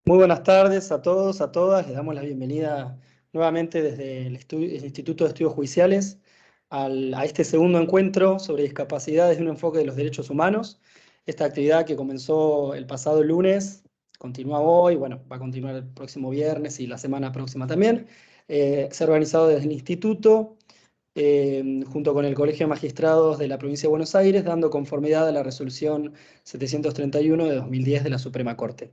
Muy buenas tardes a todos, a todas. Les damos la bienvenida nuevamente desde el Instituto de Estudios Judiciales a este segundo encuentro sobre discapacidad desde un enfoque de los derechos humanos. Esta actividad que comenzó el pasado lunes, continúa hoy, bueno, va a continuar el próximo viernes y la semana próxima también. Se ha organizado desde el Instituto junto con el Colegio de Magistrados de la Provincia de Buenos Aires, dando conformidad a la resolución 731 de 2010 de la Suprema Corte.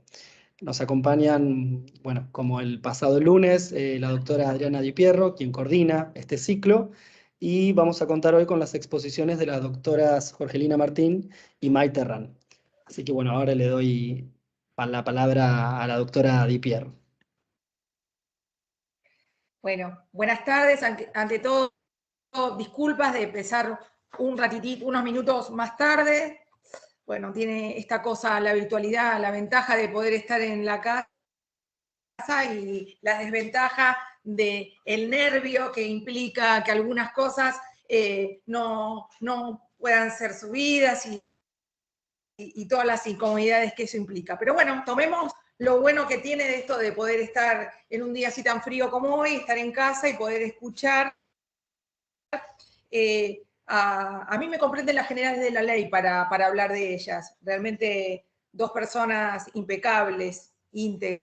Nos acompañan, bueno, como el pasado lunes, la doctora Adriana Di Pierro, quien coordina este ciclo, y vamos a contar hoy con las exposiciones de las doctoras Jorgelina Martín y Maite Herrán. Así que bueno, ahora le doy la palabra a la doctora Di Pierro. Bueno, buenas tardes. Ante todo, disculpas de empezar un ratitito, unos minutos más tarde. Bueno, tiene esta cosa, la virtualidad, la ventaja de poder estar en la casa y la desventaja del nervio que implica que algunas cosas no puedan ser subidas y todas las incomodidades que eso implica. Pero bueno, tomemos lo bueno que tiene de esto de poder estar en un día así tan frío como hoy, estar en casa y poder escuchar. A mí me comprenden las generales de la ley para hablar de ellas. Realmente dos personas impecables, íntegras,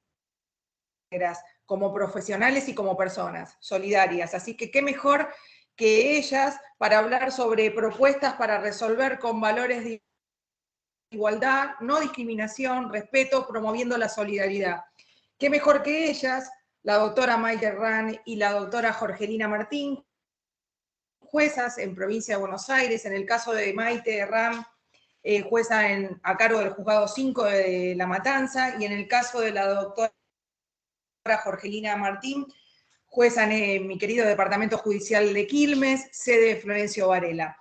como profesionales y como personas, solidarias. Así que qué mejor que ellas para hablar sobre propuestas para resolver con valores de igualdad, no discriminación, respeto, promoviendo la solidaridad. Qué mejor que ellas, la doctora Maite Herrán y la doctora Jorgelina Martín, juezas en Provincia de Buenos Aires. En el caso de Maite Herrán, jueza a cargo del Juzgado 5 de La Matanza, y en el caso de la doctora Jorgelina Martín, jueza en mi querido Departamento Judicial de Quilmes, sede de Florencio Varela.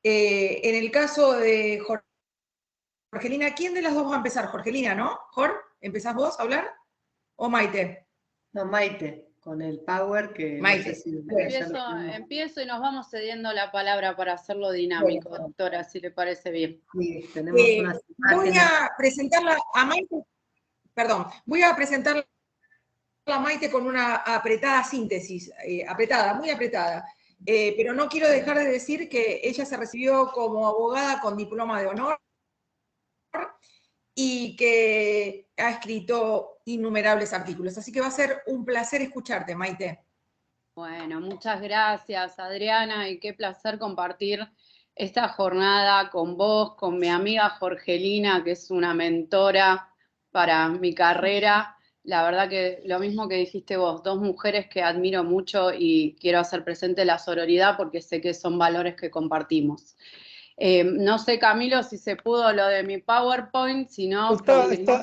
En el caso de Jorgelina, ¿quién de las dos va a empezar? Jorgelina, ¿no? Jor, ¿empezás vos a hablar? ¿O Maite? No, Maite, con el power que Maite. no sé si Empiezo y nos vamos cediendo la palabra para hacerlo dinámico, bueno, doctora, si le parece bien. Sí, tenemos unas voy imágenes. a presentarla a Maite, perdón, voy a presentarla a Maite con una apretada síntesis, apretada, muy apretada. Pero no quiero dejar de decir que ella se recibió como abogada con diploma de honor y que ha escrito innumerables artículos. Así que va a ser un placer escucharte, Maite. Bueno, muchas gracias, Adriana, y qué placer compartir esta jornada con vos, con mi amiga Jorgelina, que es una mentora para mi carrera. La verdad que lo mismo que dijiste vos, dos mujeres que admiro mucho y quiero hacer presente la sororidad porque sé que son valores que compartimos. No sé, Camilo, si se pudo lo de mi PowerPoint, si no...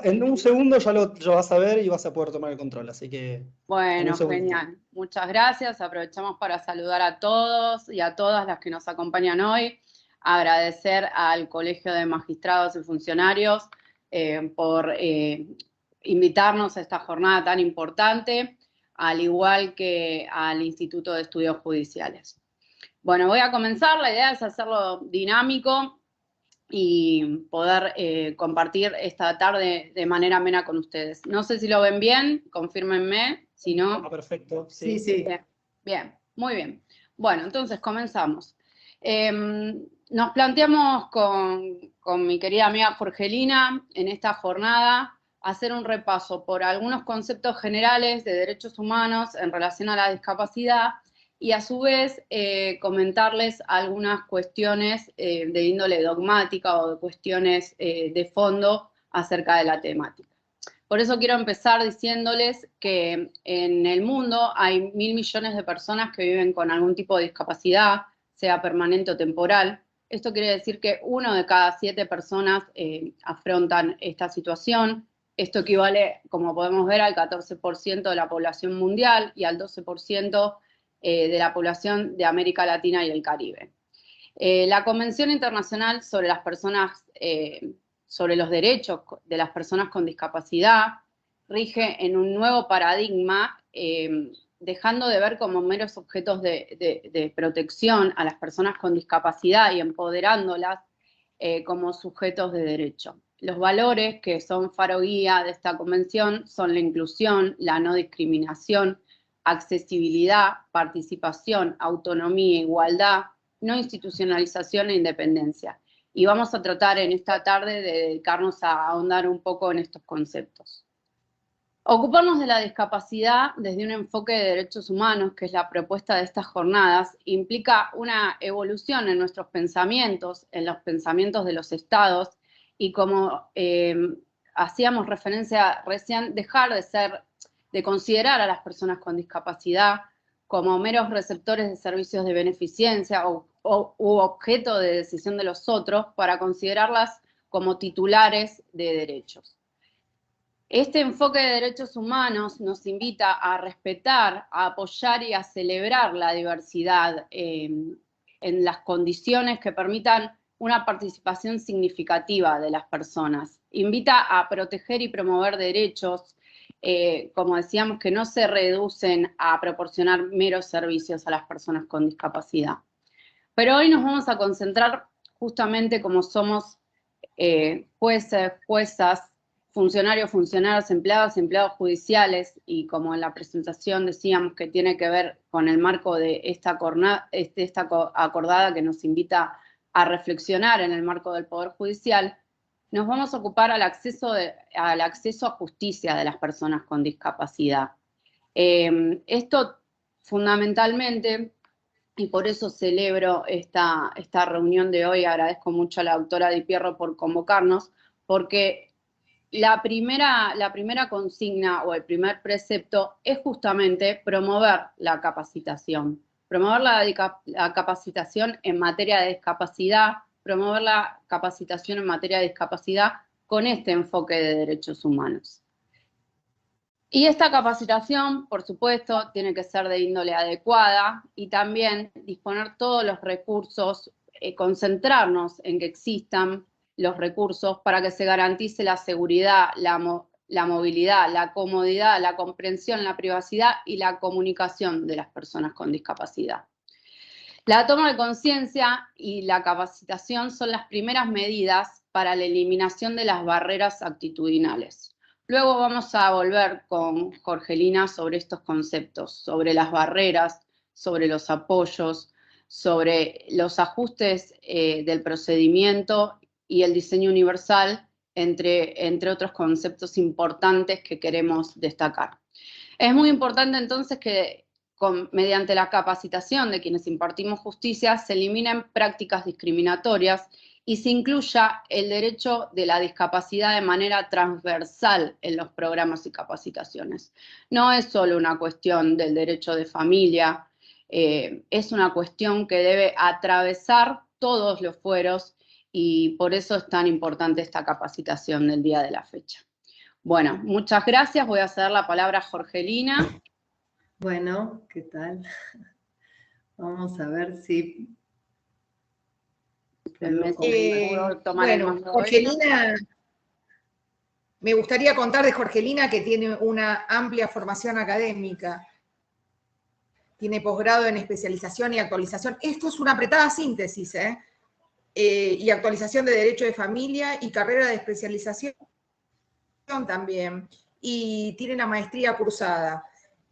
En un segundo ya lo vas a ver y vas a poder tomar el control, así que en un Bueno, segundo. genial. Muchas gracias. Aprovechamos para saludar a todos y a todas las que nos acompañan hoy. Agradecer al Colegio de Magistrados y Funcionarios por invitarnos a esta jornada tan importante, al igual que al Instituto de Estudios Judiciales. Bueno, voy a comenzar. La idea es hacerlo dinámico y poder compartir esta tarde de manera amena con ustedes. No sé si lo ven bien, confírmenme, si no... Perfecto, Sí, sí. Bien, muy bien. Bueno, entonces comenzamos. Nos planteamos con mi querida amiga Jorgelina en esta jornada hacer un repaso por algunos conceptos generales de derechos humanos en relación a la discapacidad y a su vez comentarles algunas cuestiones de índole dogmática o de cuestiones de fondo acerca de la temática. Por eso quiero empezar diciéndoles que en el mundo hay 1.000 millones de personas que viven con algún tipo de discapacidad, sea permanente o temporal. Esto quiere decir que 1 de cada 7 personas afrontan esta situación. Esto equivale, como podemos ver, al 14% de la población mundial y al 12% de la población de América Latina y el Caribe. La Convención Internacional sobre las personas, sobre los derechos de las personas con discapacidad rige en un nuevo paradigma, dejando de ver como meros objetos de protección a las personas con discapacidad y empoderándolas como sujetos de derecho. Los valores que son faro guía de esta convención son la inclusión, la no discriminación, accesibilidad, participación, autonomía, igualdad, no institucionalización e independencia. Y vamos a tratar en esta tarde de dedicarnos a ahondar un poco en estos conceptos. Ocuparnos de la discapacidad desde un enfoque de derechos humanos, que es la propuesta de estas jornadas, implica una evolución en nuestros pensamientos, en los pensamientos de los estados, y como hacíamos referencia recién, dejar de considerar a las personas con discapacidad como meros receptores de servicios de beneficencia u objeto de decisión de los otros, para considerarlas como titulares de derechos. Este enfoque de derechos humanos nos invita a respetar, a apoyar y a celebrar la diversidad en las condiciones que permitan una participación significativa de las personas. Invita a proteger y promover derechos, como decíamos, que no se reducen a proporcionar meros servicios a las personas con discapacidad. Pero hoy nos vamos a concentrar justamente, como somos jueces, juezas, funcionarios, funcionarias, empleados, empleados judiciales, y como en la presentación decíamos que tiene que ver con el marco de esta acordada que nos invita a reflexionar en el marco del Poder Judicial, nos vamos a ocupar al acceso a justicia de las personas con discapacidad. Esto fundamentalmente, y por eso celebro esta reunión de hoy, agradezco mucho a la doctora Di Pierro por convocarnos, porque la primera consigna o el primer precepto es justamente promover la capacitación. Promover la capacitación en materia de discapacidad, promover la capacitación en materia de discapacidad con este enfoque de derechos humanos. Y esta capacitación, por supuesto, tiene que ser de índole adecuada y también disponer todos los recursos, concentrarnos en que existan los recursos para que se garantice la seguridad, la movilidad, la comodidad, la comprensión, la privacidad y la comunicación de las personas con discapacidad. La toma de conciencia y la capacitación son las primeras medidas para la eliminación de las barreras actitudinales. Luego vamos a volver con Jorgelina sobre estos conceptos, sobre las barreras, sobre los apoyos, sobre los ajustes del procedimiento y el diseño universal, entre otros conceptos importantes que queremos destacar. Es muy importante entonces que mediante la capacitación de quienes impartimos justicia se eliminen prácticas discriminatorias y se incluya el derecho de la discapacidad de manera transversal en los programas y capacitaciones. No es solo una cuestión del derecho de familia, es una cuestión que debe atravesar todos los fueros, y por eso es tan importante esta capacitación del día de la fecha. Bueno, muchas gracias. Voy a ceder la palabra a Jorgelina. Bueno, ¿qué tal? Vamos a ver si... Bueno, Jorgelina, me gustaría contar de Jorgelina, que tiene una amplia formación académica. Tiene posgrado en especialización y actualización. Esto es una apretada síntesis, y actualización de Derecho de Familia y carrera de especialización también. Y tiene la maestría cursada.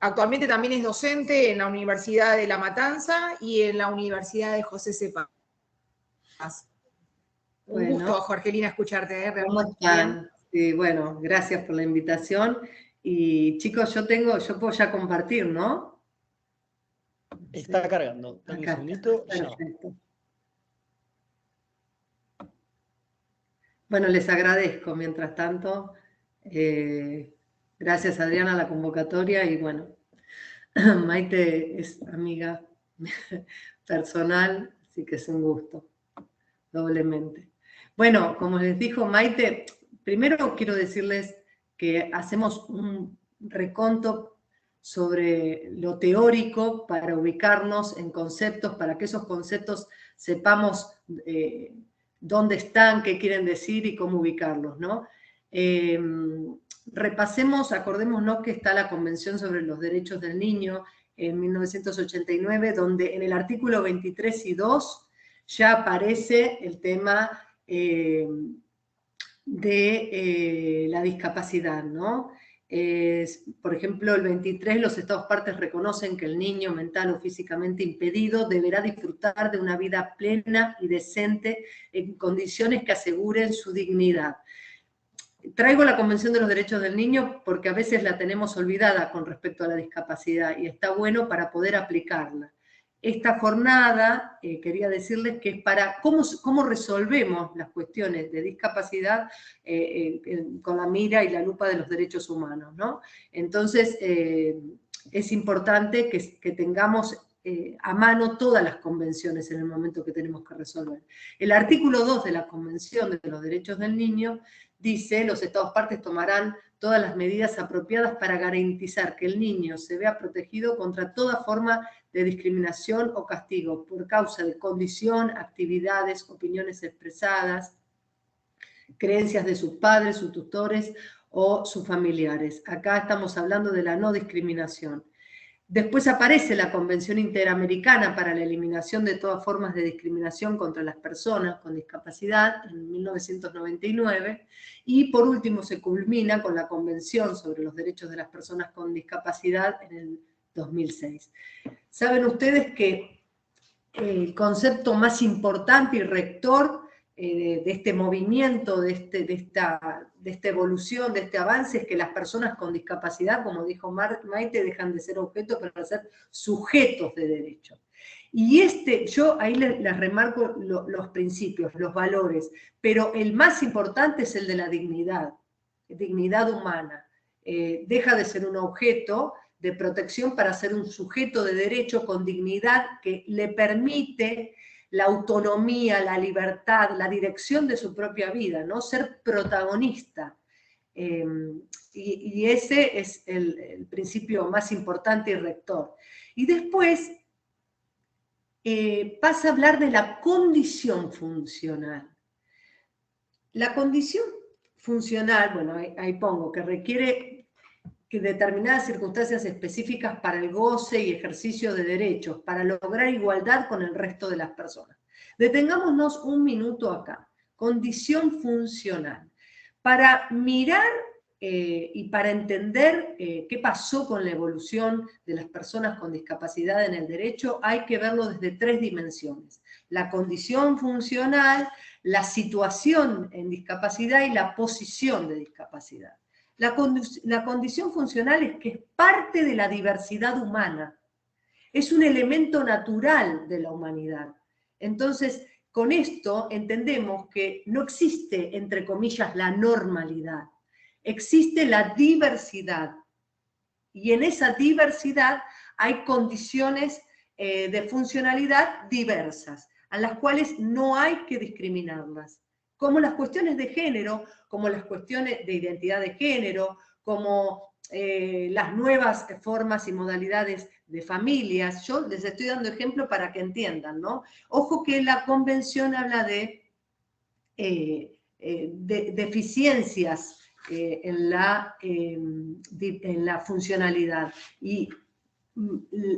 Actualmente también es docente en la Universidad de La Matanza y en la Universidad de José C. Paz. Un gusto, Jorgelina, escucharte. ¿Cómo están? Sí, bueno, gracias por la invitación. Y chicos, yo puedo ya compartir, ¿no? Está cargando. Dame un segundito. Perfecto. Bueno, les agradezco mientras tanto. Gracias, Adriana, a la convocatoria. Y bueno, Maite es amiga personal, así que es un gusto, doblemente. Bueno, como les dijo Maite, primero quiero decirles que hacemos un reconto sobre lo teórico para ubicarnos en conceptos, para que esos conceptos sepamos dónde están, qué quieren decir y cómo ubicarlos, ¿no? Repasemos, acordémonos que está la Convención sobre los Derechos del Niño en 1989, donde en el artículo 23 y 2 ya aparece el tema de la discapacidad, ¿no? Por ejemplo, el 23, los Estados partes reconocen que el niño mental o físicamente impedido deberá disfrutar de una vida plena y decente en condiciones que aseguren su dignidad. Traigo la Convención de los Derechos del Niño porque a veces la tenemos olvidada con respecto a la discapacidad y está bueno para poder aplicarla. Esta jornada, quería decirles que es para cómo resolvemos las cuestiones de discapacidad con la mira y la lupa de los derechos humanos, ¿no? Entonces, es importante que tengamos a mano todas las convenciones en el momento que tenemos que resolver. El artículo 2 de la Convención de los Derechos del Niño dice: los Estados partes tomarán todas las medidas apropiadas para garantizar que el niño se vea protegido contra toda forma de discriminación o castigo por causa de condición, actividades, opiniones expresadas, creencias de sus padres, sus tutores o sus familiares. Acá estamos hablando de la no discriminación. Después aparece la Convención Interamericana para la Eliminación de todas formas de discriminación contra las personas con discapacidad en 1999, y por último se culmina con la Convención sobre los Derechos de las Personas con Discapacidad en el 2006. Saben ustedes que el concepto más importante y rector de este movimiento, de esta evolución, de este avance, es que las personas con discapacidad, como dijo Maite, dejan de ser objetos para ser sujetos de derecho. Y yo ahí les remarco los principios, los valores, pero el más importante es el de la dignidad humana. Deja de ser un objeto de protección para ser un sujeto de derecho con dignidad que le permite la autonomía, la libertad, la dirección de su propia vida, ¿no? Ser protagonista. Y ese es el principio más importante y rector. Y después pasa a hablar de la condición funcional. La condición funcional, bueno, ahí pongo, que requiere que determinadas circunstancias específicas para el goce y ejercicio de derechos, para lograr igualdad con el resto de las personas. Detengámonos un minuto acá. Condición funcional. Para mirar y para entender qué pasó con la evolución de las personas con discapacidad en el derecho, hay que verlo desde 3 dimensiones. La condición funcional, la situación en discapacidad y la posición de discapacidad. La condición funcional es que es parte de la diversidad humana, es un elemento natural de la humanidad. Entonces, con esto entendemos que no existe, entre comillas, la normalidad, existe la diversidad. Y en esa diversidad hay condiciones de funcionalidad diversas, a las cuales no hay que discriminarlas. Como las cuestiones de género, como las cuestiones de identidad de género, como las nuevas formas y modalidades de familias. Yo les estoy dando ejemplo para que entiendan, ¿no? Ojo que la convención habla de deficiencias en la funcionalidad. Y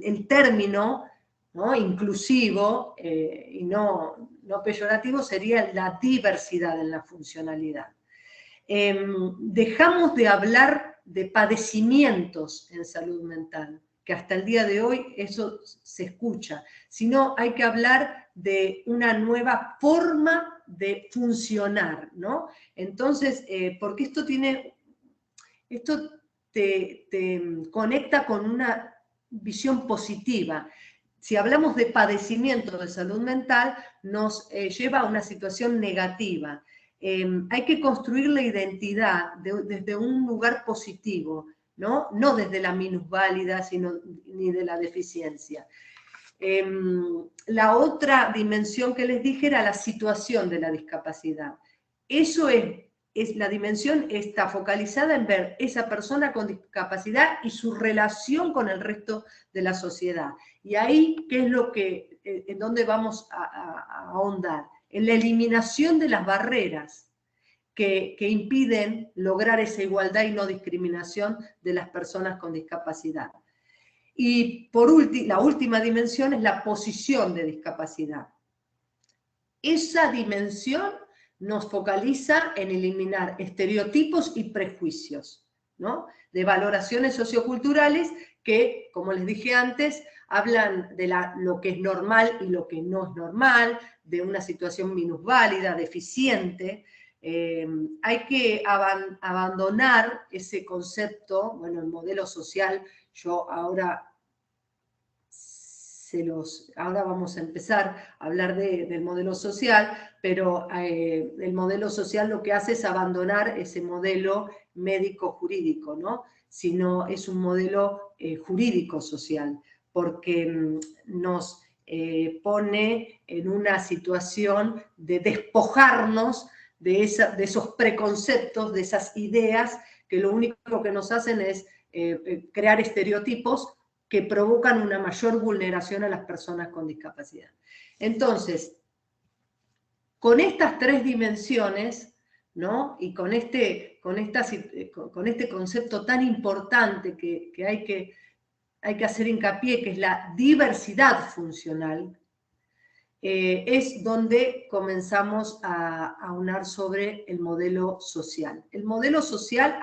el término, ¿no?, inclusivo y no peyorativo sería la diversidad en la funcionalidad. Dejamos de hablar de padecimientos en salud mental, que hasta el día de hoy eso se escucha, sino hay que hablar de una nueva forma de funcionar, ¿no? Entonces, porque esto te conecta con una visión positiva. Si hablamos de padecimiento de salud mental, nos lleva a una situación negativa. Hay que construir la identidad desde un lugar positivo, ¿no? No desde la minusválida, ni de la deficiencia. La otra dimensión que les dije era la situación de la discapacidad. Eso es la dimensión está focalizada en ver esa persona con discapacidad y su relación con el resto de la sociedad. Y ahí, ¿qué es en dónde vamos a ahondar? En la eliminación de las barreras que impiden lograr esa igualdad y no discriminación de las personas con discapacidad. Y por último, la última dimensión es la posición de discapacidad. Esa dimensión nos focaliza en eliminar estereotipos y prejuicios, ¿no? De valoraciones socioculturales que, como les dije antes, hablan de lo que es normal y lo que no es normal, de una situación minusválida, deficiente. Hay que abandonar ese concepto, bueno, el modelo social, yo ahora vamos a empezar a hablar del modelo social, pero el modelo social lo que hace es abandonar ese modelo médico-jurídico, ¿no? Sino es un modelo jurídico-social, porque nos pone en una situación de despojarnos de esos preconceptos, de esas ideas, que lo único que nos hacen es crear estereotipos que provocan una mayor vulneración a las personas con discapacidad. Entonces, con estas tres dimensiones, ¿no? Y con este concepto tan importante que hay que hacer hincapié, que es la diversidad funcional, es donde comenzamos a aunar sobre el modelo social. El modelo social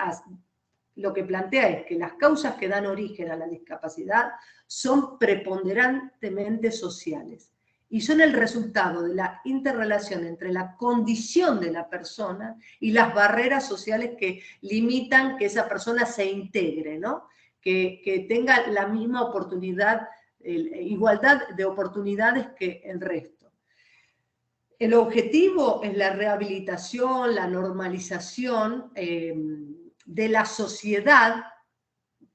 lo que plantea es que las causas que dan origen a la discapacidad son preponderantemente sociales y son el resultado de la interrelación entre la condición de la persona y las barreras sociales que limitan que esa persona se integre, ¿no? Que tenga la misma oportunidad, igualdad de oportunidades que el resto. El objetivo es la rehabilitación, la normalización de la sociedad.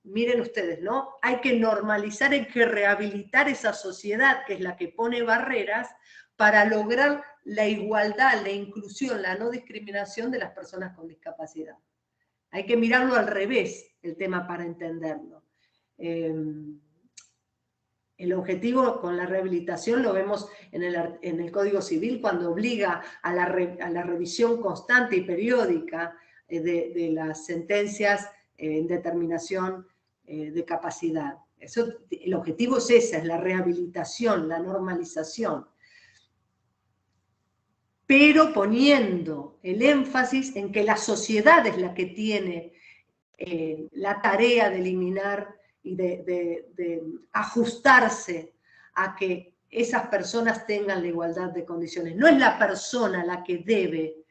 Miren ustedes, ¿no? Hay que normalizar, hay que rehabilitar esa sociedad que es la que pone barreras para lograr la igualdad, la inclusión, la no discriminación de las personas con discapacidad. Hay que mirarlo al revés, el tema, para entenderlo. El objetivo con la rehabilitación lo vemos en el Código Civil, cuando obliga a la revisión constante y periódica de las sentencias en determinación de capacidad. El objetivo es ese, es la rehabilitación, la normalización, pero poniendo el énfasis en que la sociedad es la que tiene la tarea de eliminar y de ajustarse a que esas personas tengan la igualdad de condiciones. No es la persona la que debe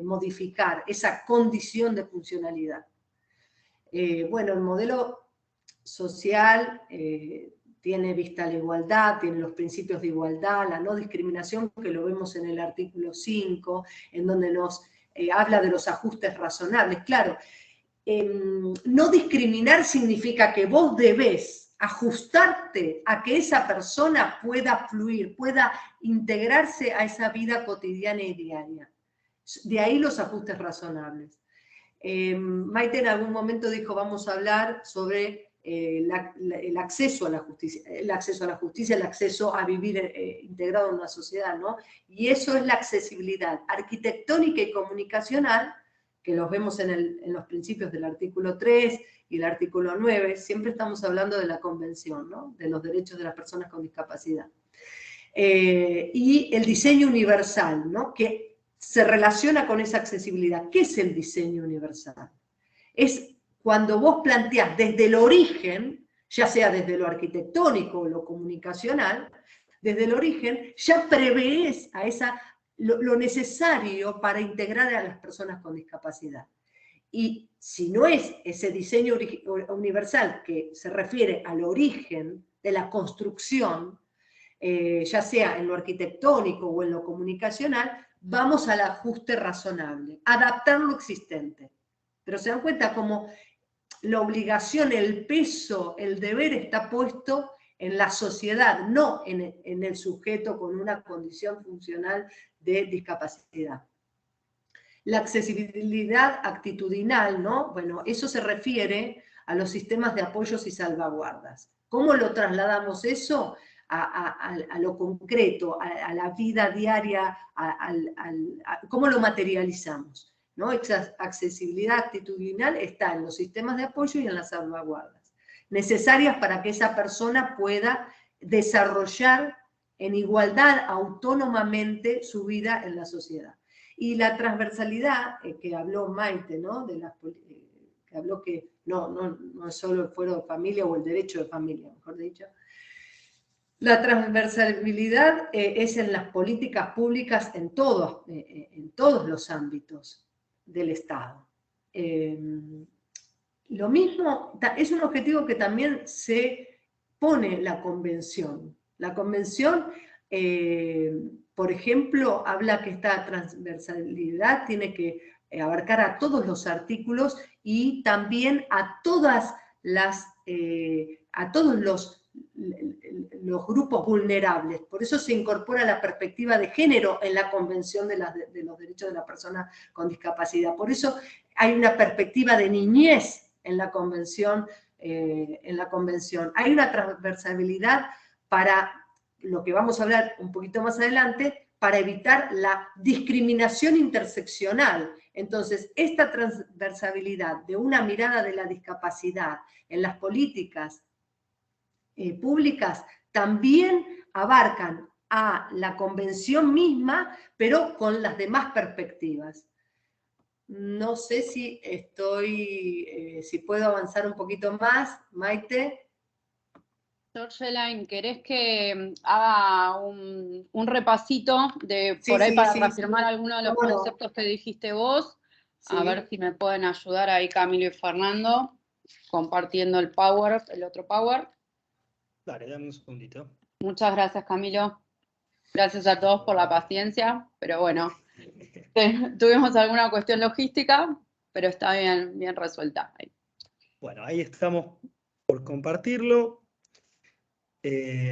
modificar esa condición de funcionalidad. Bueno, el modelo social tiene vista a la igualdad, tiene los principios de igualdad, la no discriminación, que lo vemos en el artículo 5, en donde nos habla de los ajustes razonables. Claro, no discriminar significa que vos debés ajustarte a que esa persona pueda fluir, pueda integrarse a esa vida cotidiana y diaria. De ahí los ajustes razonables. Maite en algún momento dijo, vamos a hablar sobre el acceso a la justicia, el acceso a vivir integrado en una sociedad, ¿no? Y eso es la accesibilidad arquitectónica y comunicacional, que los vemos en los principios del artículo 3 y el artículo 9, siempre estamos hablando de la Convención, ¿no? De los derechos de las personas con discapacidad. Y el diseño universal, ¿no? Que se relaciona con esa accesibilidad. ¿Qué es el diseño universal? Es cuando vos planteás desde el origen, ya sea desde lo arquitectónico o lo comunicacional, desde el origen ya prevés lo necesario para integrar a las personas con discapacidad. Y si no es ese diseño universal que se refiere al origen de la construcción, ya sea en lo arquitectónico o en lo comunicacional, vamos al ajuste razonable, adaptar lo existente. Pero se dan cuenta cómo la obligación, el peso, el deber está puesto en la sociedad, no en el sujeto con una condición funcional de discapacidad. La accesibilidad actitudinal, ¿no? Bueno, eso se refiere a los sistemas de apoyos y salvaguardas. ¿Cómo lo trasladamos eso a lo concreto, a la vida diaria, cómo lo materializamos? ¿No? Esa accesibilidad actitudinal está en los sistemas de apoyo y en las salvaguardas, necesarias para que esa persona pueda desarrollar en igualdad autónomamente su vida en la sociedad. Y la transversalidad, que habló Maite, ¿no? Que habló que no es solo el fuero de familia o el derecho de familia, mejor dicho. La transversalidad es en las políticas públicas en todos los ámbitos del Estado. Lo mismo, es un objetivo que también se pone la Convención. La Convención, por ejemplo, habla que esta transversalidad tiene que abarcar a todos los artículos y también a todos los grupos vulnerables. Por eso se incorpora la perspectiva de género en la Convención de los Derechos de la Persona con Discapacidad. Por eso hay una perspectiva de niñez en la Convención. Hay una transversalidad para lo que vamos a hablar un poquito más adelante, para evitar la discriminación interseccional. Entonces, esta transversalidad de una mirada de la discapacidad en las políticas públicas también abarcan a la Convención misma, pero con las demás perspectivas. No sé si si puedo avanzar un poquito más, Maite. Georgeline, ¿querés que haga un repasito Sí, para sí, reafirmar algunos de los conceptos que dijiste vos? Sí. A ver si me pueden ayudar ahí Camilo y Fernando, compartiendo el otro power. Dale, dame un segundito. Muchas gracias, Camilo. Gracias a todos por la paciencia, pero bueno, tuvimos alguna cuestión logística, pero está bien resuelta. Bueno, ahí estamos por compartirlo.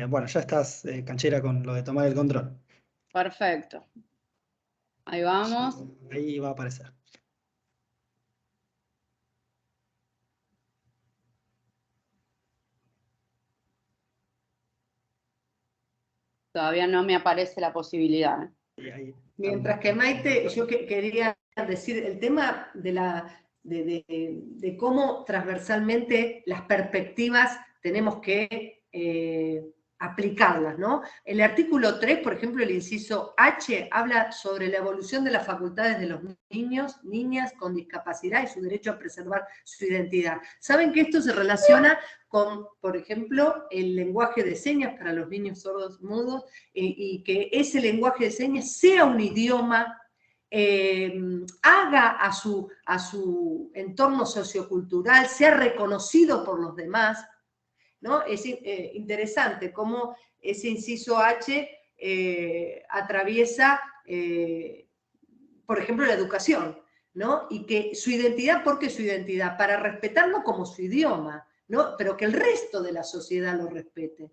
Bueno, ya estás, canchera, con lo de tomar el control. Perfecto. Ahí vamos. Ahí va a aparecer. Todavía no me aparece la posibilidad. Mientras que Maite, yo quería decir el tema de cómo transversalmente las perspectivas tenemos que aplicarlas, ¿no? El artículo 3, por ejemplo, el inciso H, habla sobre la evolución de las facultades de los niños, niñas con discapacidad y su derecho a preservar su identidad. ¿Saben que esto se relaciona con, por ejemplo, el lenguaje de señas para los niños sordos mudos, y que ese lenguaje de señas sea un idioma, haga a su entorno sociocultural, sea reconocido por los demás, ¿no? Es interesante cómo ese inciso H atraviesa, por ejemplo, la educación, ¿no? Y que su identidad, ¿por qué su identidad? Para respetarlo como su idioma, ¿no? Pero que el resto de la sociedad lo respete,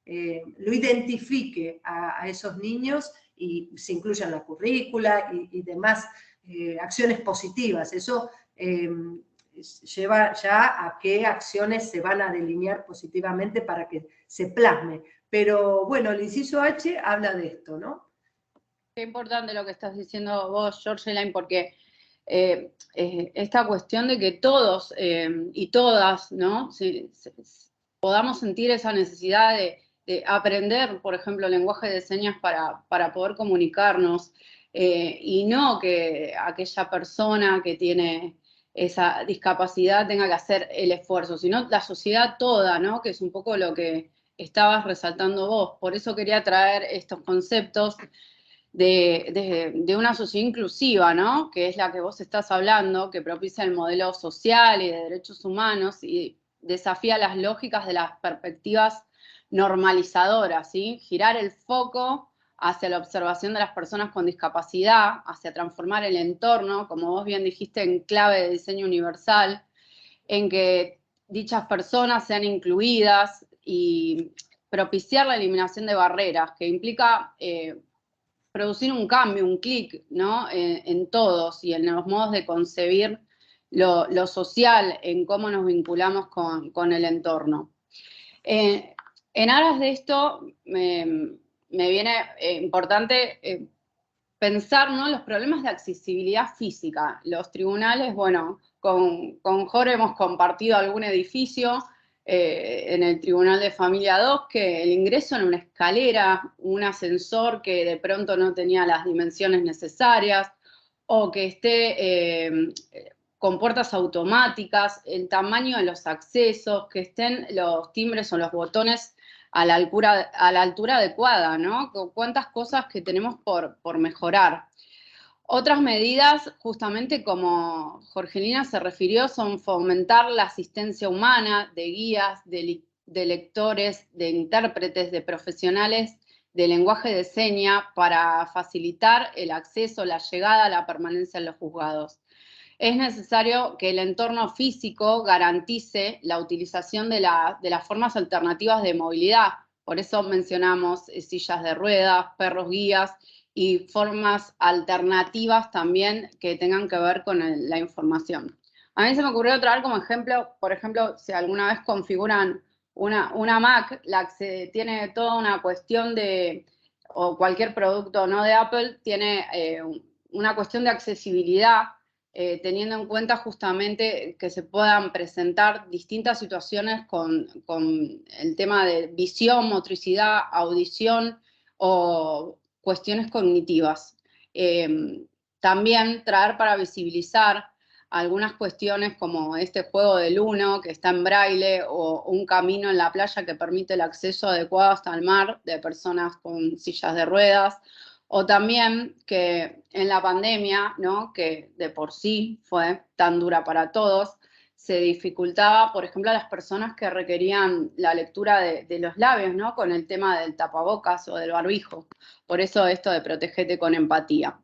lo identifique a esos niños y se incluya en la currícula y demás acciones positivas. Eso lleva ya a qué acciones se van a delinear positivamente para que se plasme. Pero bueno, el inciso H habla de esto, ¿no? Qué importante lo que estás diciendo vos, Georgeline, porque esta cuestión de que todos y todas, ¿no? Podamos sentir esa necesidad de aprender, por ejemplo, lenguaje de señas para poder comunicarnos, y no que aquella persona que tiene esa discapacidad tenga que hacer el esfuerzo, sino la sociedad toda, ¿no? Que es un poco lo que estabas resaltando vos. Por eso quería traer estos conceptos de una sociedad inclusiva, ¿no? Que es la que vos estás hablando, que propicia el modelo social y de derechos humanos y desafía las lógicas de las perspectivas normalizadoras, ¿sí? Girar el foco hacia la observación de las personas con discapacidad, hacia transformar el entorno, como vos bien dijiste, en clave de diseño universal, en que dichas personas sean incluidas y propiciar la eliminación de barreras, que implica producir un cambio, un clic, ¿no? En todos y en los modos de concebir lo social, en cómo nos vinculamos con el entorno. En aras de esto, me viene importante pensar, ¿no? Los problemas de accesibilidad física. Los tribunales, bueno, con Jorge hemos compartido algún edificio en el Tribunal de Familia 2, que el ingreso en una escalera, un ascensor que de pronto no tenía las dimensiones necesarias, o que esté con puertas automáticas, el tamaño de los accesos, que estén los timbres o los botones a la altura adecuada, ¿no? Cuántas cosas que tenemos por mejorar. Otras medidas, justamente como Jorgelina se refirió, son fomentar la asistencia humana de guías, de lectores, de intérpretes, de profesionales de lenguaje de seña para facilitar el acceso, la llegada, la permanencia en los juzgados. Es necesario que el entorno físico garantice la utilización de las formas alternativas de movilidad. Por eso mencionamos sillas de ruedas, perros guías y formas alternativas también que tengan que ver con la información. A mí se me ocurrió traer como ejemplo, por ejemplo, si alguna vez configuran una Mac, tiene toda una cuestión de, o cualquier producto no de Apple, tiene una cuestión de accesibilidad, teniendo en cuenta justamente que se puedan presentar distintas situaciones con el tema de visión, motricidad, audición o cuestiones cognitivas. También traer para visibilizar algunas cuestiones como este juego del Uno, que está en braille, o un camino en la playa que permite el acceso adecuado hasta el mar de personas con sillas de ruedas, o también que en la pandemia, ¿no?, que de por sí fue tan dura para todos, se dificultaba, por ejemplo, a las personas que requerían la lectura de los labios, ¿no?, con el tema del tapabocas o del barbijo. Por eso esto de protegerte con empatía.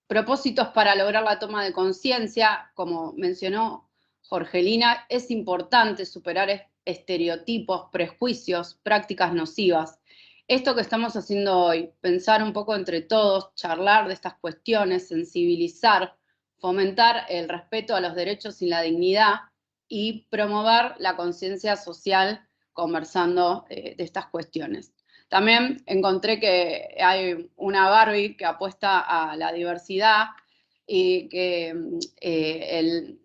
Propósitos para lograr la toma de conciencia, como mencionó Jorgelina, es importante superar estereotipos, prejuicios, prácticas nocivas. Esto que estamos haciendo hoy, pensar un poco entre todos, charlar de estas cuestiones, sensibilizar, fomentar el respeto a los derechos y la dignidad y promover la conciencia social conversando de estas cuestiones. También encontré que hay una Barbie que apuesta a la diversidad y que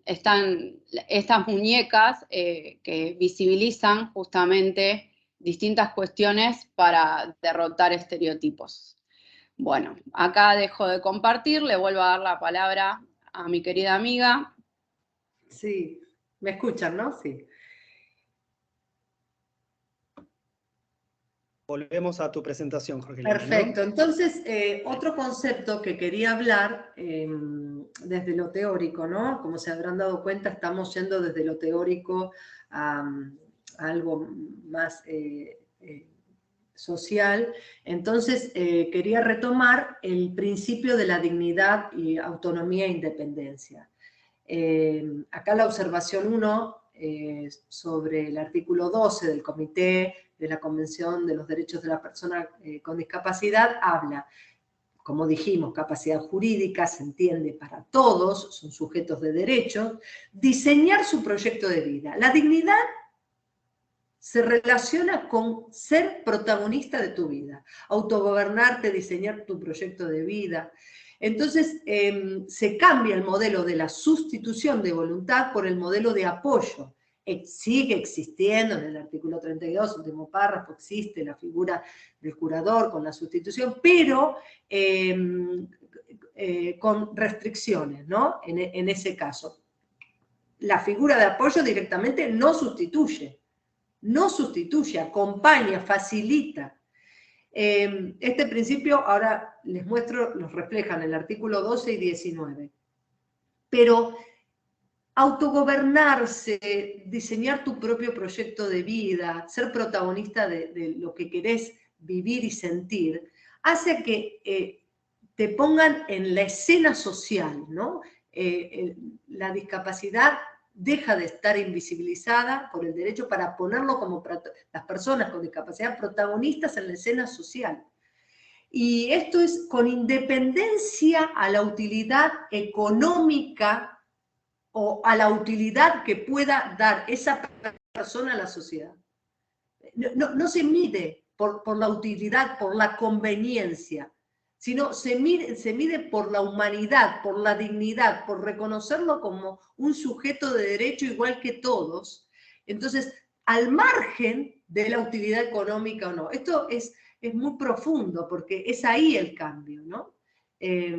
están estas muñecas que visibilizan justamente distintas cuestiones para derrotar estereotipos. Bueno, acá dejo de compartir, le vuelvo a dar la palabra a mi querida amiga. Sí, me escuchan, ¿no? Sí. Volvemos a tu presentación, Jorge. Perfecto. Entonces, otro concepto que quería hablar desde lo teórico, ¿no? Como se habrán dado cuenta, estamos yendo desde lo teórico a algo más social. Entonces, quería retomar el principio de la dignidad y autonomía e independencia. Acá la observación 1 sobre el artículo 12 del Comité de la Convención de los Derechos de la Persona con Discapacidad habla, como dijimos, capacidad jurídica, se entiende para todos, son sujetos de derechos, diseñar su proyecto de vida. La dignidad se relaciona con ser protagonista de tu vida, autogobernarte, diseñar tu proyecto de vida. Entonces, se cambia el modelo de la sustitución de voluntad por el modelo de apoyo. Sigue existiendo en el artículo 32, último párrafo, existe la figura del curador con la sustitución, pero con restricciones, ¿no? En ese caso. La figura de apoyo directamente no sustituye, acompaña, facilita. Este principio, ahora les muestro, los reflejan en el artículo 12 y 19. Pero autogobernarse, diseñar tu propio proyecto de vida, ser protagonista de lo que querés vivir y sentir, hace que te pongan en la escena social, ¿no? La discapacidad deja de estar invisibilizada por el derecho para ponerlo como las personas con discapacidad protagonistas en la escena social. Y esto es con independencia a la utilidad económica o a la utilidad que pueda dar esa persona a la sociedad. No se mide por la utilidad, por la conveniencia, sino se mide por la humanidad, por la dignidad, por reconocerlo como un sujeto de derecho igual que todos. Entonces, al margen de la utilidad económica o no. Esto es muy profundo porque es ahí el cambio, ¿no? Es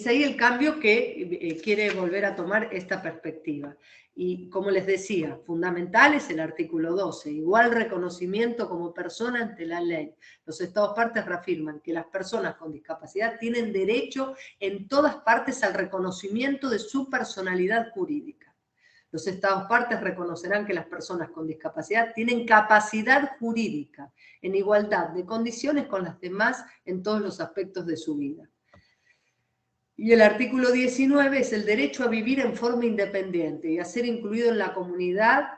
ahí el cambio que quiere volver a tomar esta perspectiva. Y como les decía, fundamental es el artículo 12, igual reconocimiento como persona ante la ley. Los Estados partes reafirman que las personas con discapacidad tienen derecho en todas partes al reconocimiento de su personalidad jurídica. Los Estados partes reconocerán que las personas con discapacidad tienen capacidad jurídica en igualdad de condiciones con las demás en todos los aspectos de su vida. Y el artículo 19 es el derecho a vivir en forma independiente y a ser incluido en la comunidad.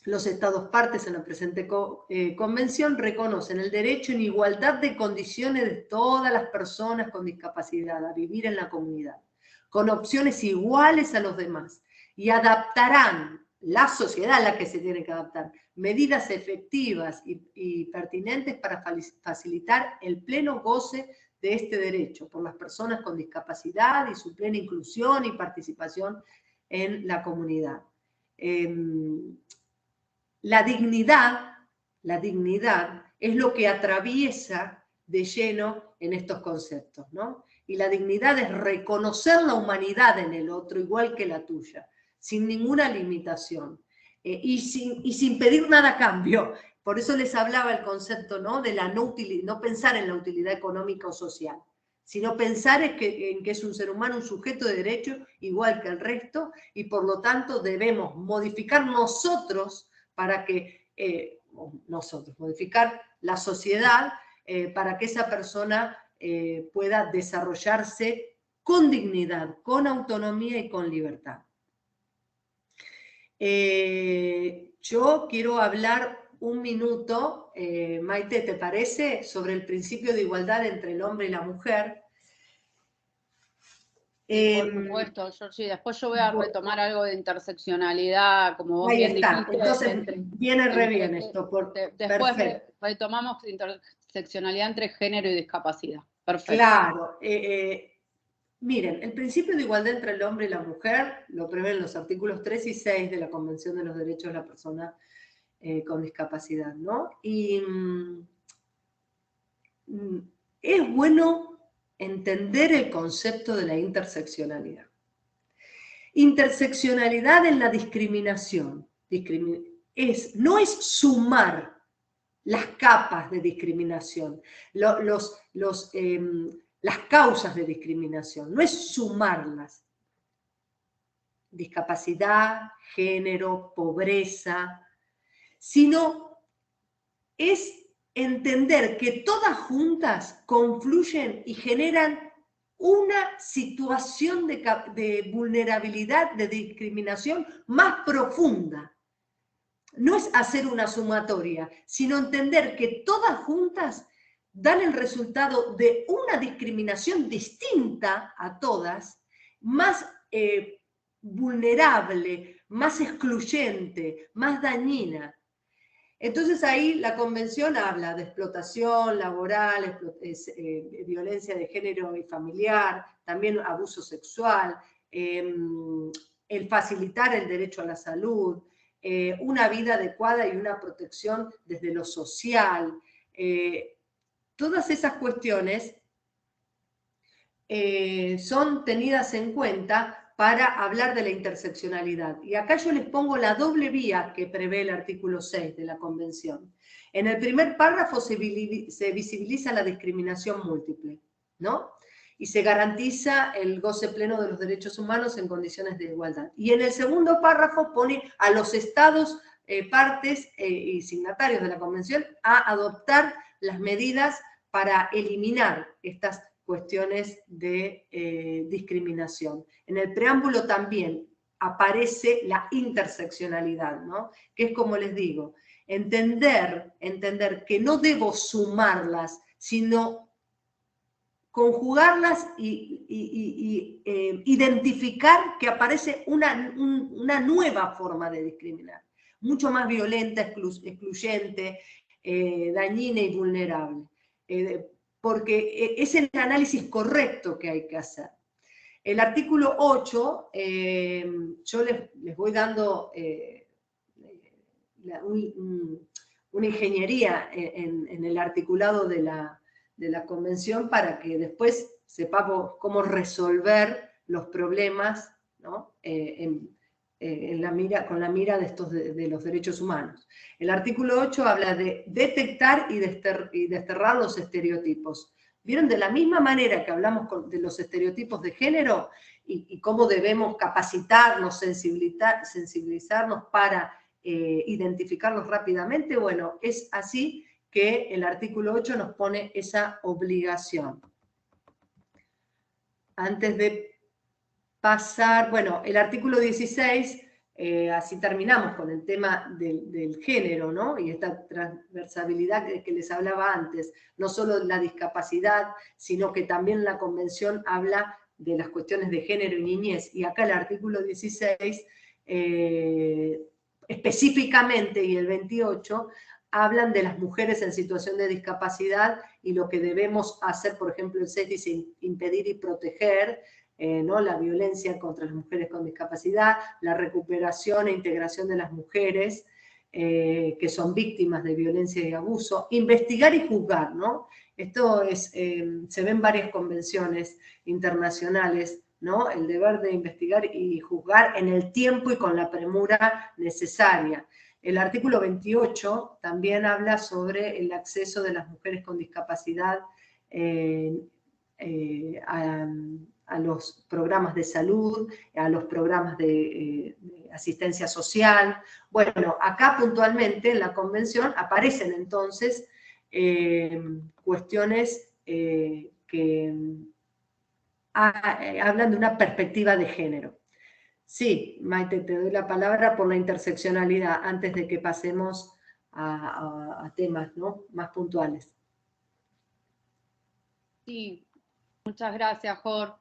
Los Estados partes en la presente convención reconocen el derecho en igualdad de condiciones de todas las personas con discapacidad a vivir en la comunidad, con opciones iguales a los demás, y adaptarán, la sociedad a la que se tiene que adaptar, medidas efectivas y pertinentes para facilitar el pleno goce de este derecho por las personas con discapacidad y su plena inclusión y participación en la comunidad. La dignidad es lo que atraviesa de lleno en estos conceptos, ¿no? Y la dignidad es reconocer la humanidad en el otro igual que la tuya, sin ninguna limitación y sin pedir nada a cambio. Por eso les hablaba el concepto, ¿no? De la no pensar en la utilidad económica o social, sino pensar en que es un ser humano, un sujeto de derecho igual que el resto, y por lo tanto debemos modificar nosotros para que, modificar la sociedad para que esa persona pueda desarrollarse con dignidad, con autonomía y con libertad. Yo quiero hablar un minuto, Maite, ¿te parece?, sobre el principio de igualdad entre el hombre y la mujer. Por supuesto, Georgie. Después yo voy a retomar algo de interseccionalidad, como vos bien dijiste. Ahí está, entonces viene re bien esto. Después retomamos interseccionalidad entre género y discapacidad. Perfecto. Claro. Miren, el principio de igualdad entre el hombre y la mujer lo prevén los artículos 3 y 6 de la Convención de los Derechos de la Persona con Discapacidad, ¿no? Y es bueno entender el concepto de la interseccionalidad. Interseccionalidad en la discriminación no es sumar las capas de discriminación, las causas de discriminación, no es sumarlas. Discapacidad, género, pobreza, sino es entender que todas juntas confluyen y generan una situación de vulnerabilidad, de discriminación más profunda. No es hacer una sumatoria, sino entender que todas juntas dan el resultado de una discriminación distinta a todas, más vulnerable, más excluyente, más dañina. Entonces ahí la convención habla de explotación laboral, violencia de género y familiar, también abuso sexual, el facilitar el derecho a la salud, una vida adecuada y una protección desde lo social. Todas esas cuestiones son tenidas en cuenta para hablar de la interseccionalidad. Y acá yo les pongo la doble vía que prevé el artículo 6 de la Convención. En el primer párrafo se visibiliza la discriminación múltiple, ¿no? Y se garantiza el goce pleno de los derechos humanos en condiciones de igualdad. Y en el segundo párrafo pone a los Estados partes y signatarios de la Convención a adoptar las medidas para eliminar estas cuestiones de discriminación. En el preámbulo también aparece la interseccionalidad, ¿no? Que es, como les digo, entender que no debo sumarlas, sino conjugarlas y identificar que aparece una nueva forma de discriminar, mucho más violenta, excluyente, dañina y vulnerable. Porque es el análisis correcto que hay que hacer. El artículo 8, yo les voy dando una ingeniería en el articulado de la Convención para que después sepamos cómo resolver los problemas, ¿no? Con la mira de los derechos humanos. El artículo 8 habla de detectar y desterrar los estereotipos. ¿Vieron? De la misma manera que hablamos de los estereotipos de género y cómo debemos capacitarnos, sensibilizarnos para identificarlos rápidamente, bueno, es así que el artículo 8 nos pone esa obligación. Antes de pasar, bueno, el artículo 16, así terminamos con el tema del género, ¿no? Y esta transversalidad que les hablaba antes, no solo de la discapacidad, sino que también la Convención habla de las cuestiones de género y niñez. Y acá el artículo 16, específicamente, y el 28, hablan de las mujeres en situación de discapacidad y lo que debemos hacer, por ejemplo, el 6 dice impedir y proteger, ¿no? La violencia contra las mujeres con discapacidad, la recuperación e integración de las mujeres que son víctimas de violencia y abuso, investigar y juzgar, ¿no? Esto se ve en varias convenciones internacionales, ¿no? El deber de investigar y juzgar en el tiempo y con la premura necesaria. El artículo 28 también habla sobre el acceso de las mujeres con discapacidad a los programas de salud, a los programas de asistencia social. Bueno, acá puntualmente en la Convención aparecen entonces cuestiones que hablan de una perspectiva de género. Sí, Maite, te doy la palabra por la interseccionalidad antes de que pasemos a temas, ¿no?, más puntuales. Sí, muchas gracias, Jor.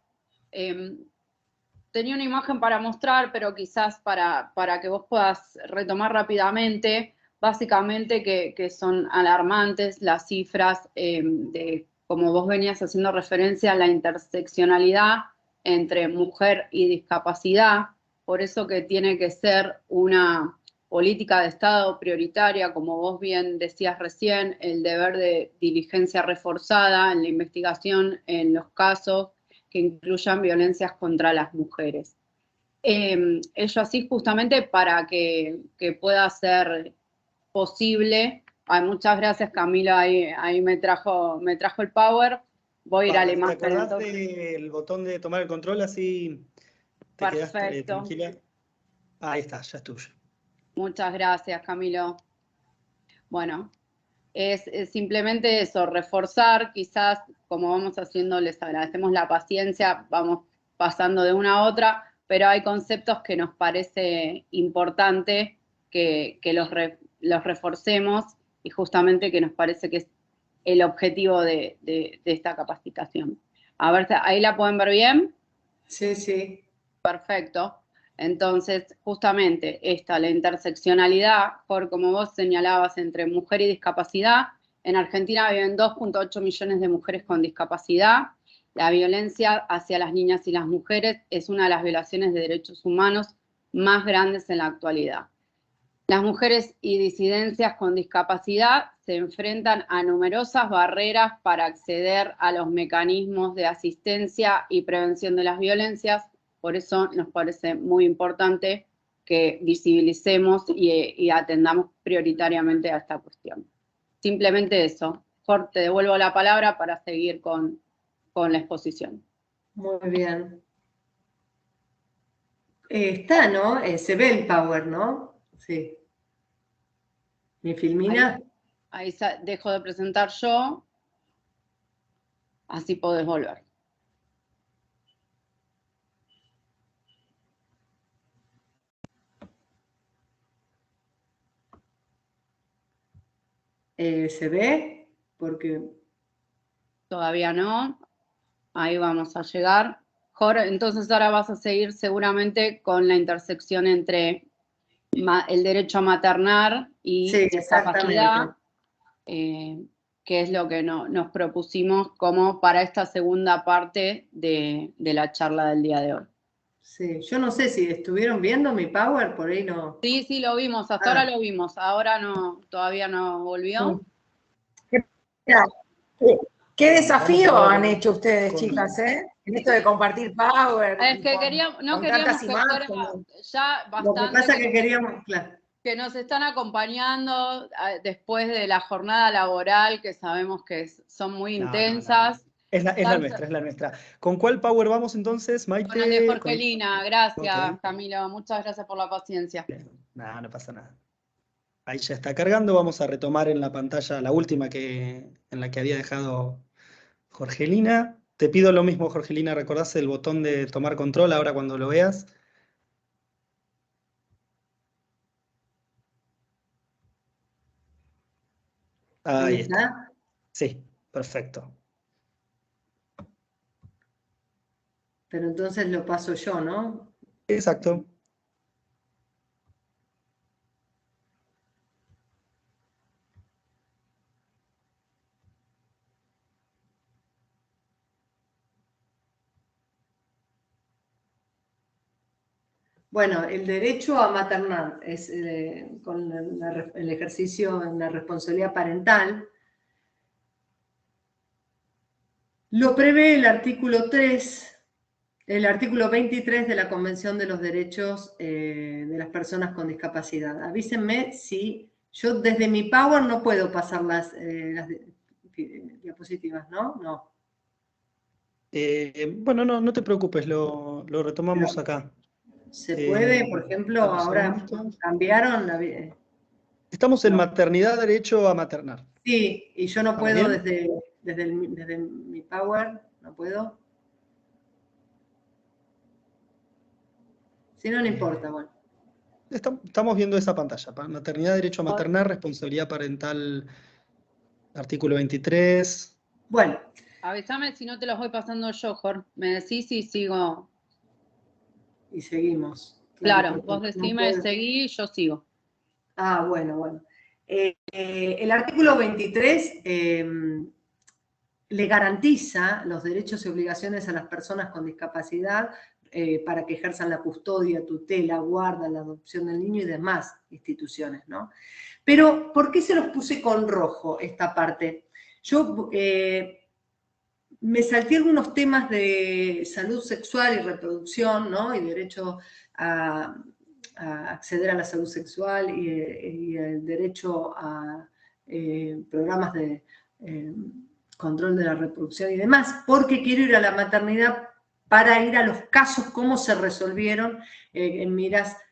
Tenía una imagen para mostrar, pero quizás para que vos puedas retomar rápidamente, básicamente que son alarmantes las cifras de, como vos venías haciendo referencia, a la interseccionalidad entre mujer y discapacidad, por eso que tiene que ser una política de Estado prioritaria, como vos bien decías recién, el deber de diligencia reforzada en la investigación en los casos que incluyan violencias contra las mujeres. Ello así justamente para que pueda ser posible. Ay, muchas gracias, Camila, ahí me trajo el power. Voy a ir a la imagen. ¿Te acordás del botón de tomar el control? Así te quedás tranquila. Ahí está, ya es tuyo. Muchas gracias, Camilo. Bueno, es simplemente eso, reforzar, quizás, como vamos haciendo, les agradecemos la paciencia, vamos pasando de una a otra, pero hay conceptos que nos parece importante que los reforcemos y justamente que nos parece que es el objetivo de esta capacitación. A ver, ¿ahí la pueden ver bien? Sí, sí. Perfecto. Entonces, justamente la interseccionalidad, como vos señalabas, entre mujer y discapacidad. En Argentina viven 2.8 millones de mujeres con discapacidad. La violencia hacia las niñas y las mujeres es una de las violaciones de derechos humanos más grandes en la actualidad. Las mujeres y disidencias con discapacidad se enfrentan a numerosas barreras para acceder a los mecanismos de asistencia y prevención de las violencias. Por eso nos parece muy importante que visibilicemos y atendamos prioritariamente a esta cuestión. Simplemente eso. Jorge, te devuelvo la palabra para seguir con la exposición. Muy bien. Está, ¿no? Se ve el power, ¿no? Sí. ¿Mi Filmina? Ahí dejo de presentar yo. Así podés volver. ¿Se ve? Porque... Todavía no. Ahí vamos a llegar. Jorge, entonces ahora vas a seguir seguramente con la intersección entre el derecho a maternar y sí, discapacidad, que es lo que nos propusimos como para esta segunda parte de la charla del día de hoy. Sí, yo no sé si estuvieron viendo mi power, por ahí no. Sí, sí, lo vimos, hasta ahora lo vimos, ahora no, todavía no volvió. ¿Qué Qué desafío Vamos a ver han hecho ustedes, con- chicas, ¿eh? En esto de compartir power. Es y que no con queríamos tantas que fuera imágenes. ya Lo que bastante pasa que queríamos, claro. que nos están acompañando después de la jornada laboral, que sabemos que son muy No, intensas. Es la nuestra, es la nuestra. ¿Con cuál power vamos entonces, Maite? Con el de Jorgelina, gracias, Ok. Camilo, muchas gracias por la paciencia. No, no pasa nada. Ahí ya está cargando, vamos a retomar en la pantalla la última en la que había dejado Jorgelina. Te pido lo mismo, Jorgelina, ¿recordás el botón de tomar control ahora cuando lo veas? Ahí Ahí está. está. Sí, perfecto. Pero entonces lo paso yo, ¿no? Exacto. Bueno, el derecho a maternar es con el ejercicio en la responsabilidad parental. Lo prevé el artículo 3, el artículo 23 de la Convención de los Derechos de las Personas con Discapacidad. Avísenme si yo desde mi Power no puedo pasar las diapositivas, ¿no? No. Bueno, no te preocupes, lo retomamos acá. ¿Se puede, por ejemplo, dame un ahora segundito. cambiaron? Estamos en No. maternidad, derecho a maternar. Sí, y yo no ¿Estamos puedo bien? desde mi Power, no puedo. Si no, no importa, bueno. Estamos viendo esa pantalla. Maternidad, derecho a maternar, responsabilidad parental, artículo 23. Bueno, Avísame si no te los voy pasando yo, Jorge. Me decís y sigo. y seguimos. Claro, porque vos no decime, puedo. seguí y yo sigo. Ah, bueno. El artículo 23 le garantiza los derechos y obligaciones a las personas con discapacidad para que ejerzan la custodia, tutela, guarda, la adopción del niño y demás instituciones, ¿no? Pero, ¿por qué se los puse con rojo esta parte? Yo me salté algunos temas de salud sexual y reproducción, ¿no? Y derecho a acceder a la salud sexual y el derecho a programas de control de la reproducción y demás, porque quiero ir a la maternidad para ir a los casos, cómo se resolvieron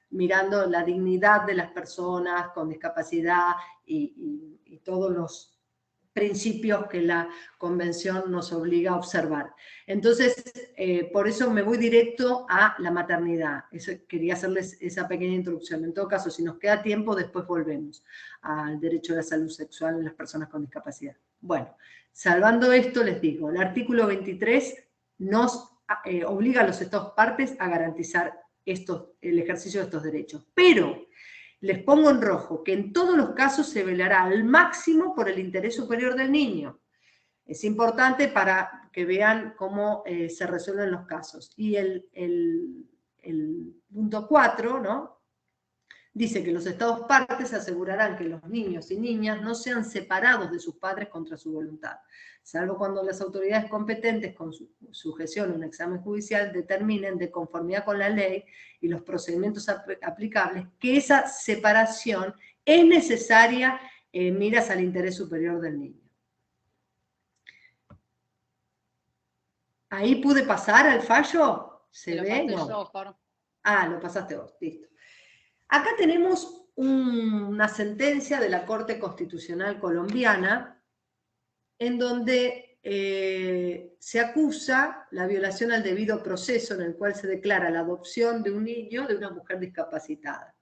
mirando la dignidad de las personas con discapacidad y todos los principios que la convención nos obliga a observar. Entonces, por eso me voy directo a la maternidad. Quería hacerles esa pequeña introducción. En todo caso, si nos queda tiempo, después volvemos al derecho a la salud sexual en las personas con discapacidad. Bueno, salvando esto, les digo, el artículo 23 nos obliga a los Estados partes a garantizar el ejercicio de estos derechos. Pero les pongo en rojo que en todos los casos se velará al máximo por el interés superior del niño. Es importante para que vean cómo se resuelven los casos. Y el punto 4, ¿no? Dice que los Estados partes asegurarán que los niños y niñas no sean separados de sus padres contra su voluntad, salvo cuando las autoridades competentes con sujeción a un examen judicial determinen de conformidad con la ley y los procedimientos aplicables que esa separación es necesaria en miras al interés superior del niño. ¿Ahí pude pasar al fallo? ¿Se ve? No. Yo, Jorge. Ah, lo pasaste vos, listo. Acá tenemos una sentencia de la Corte Constitucional Colombiana en donde se acusa la violación al debido proceso en el cual se declara la adopción de un niño de una mujer discapacitada.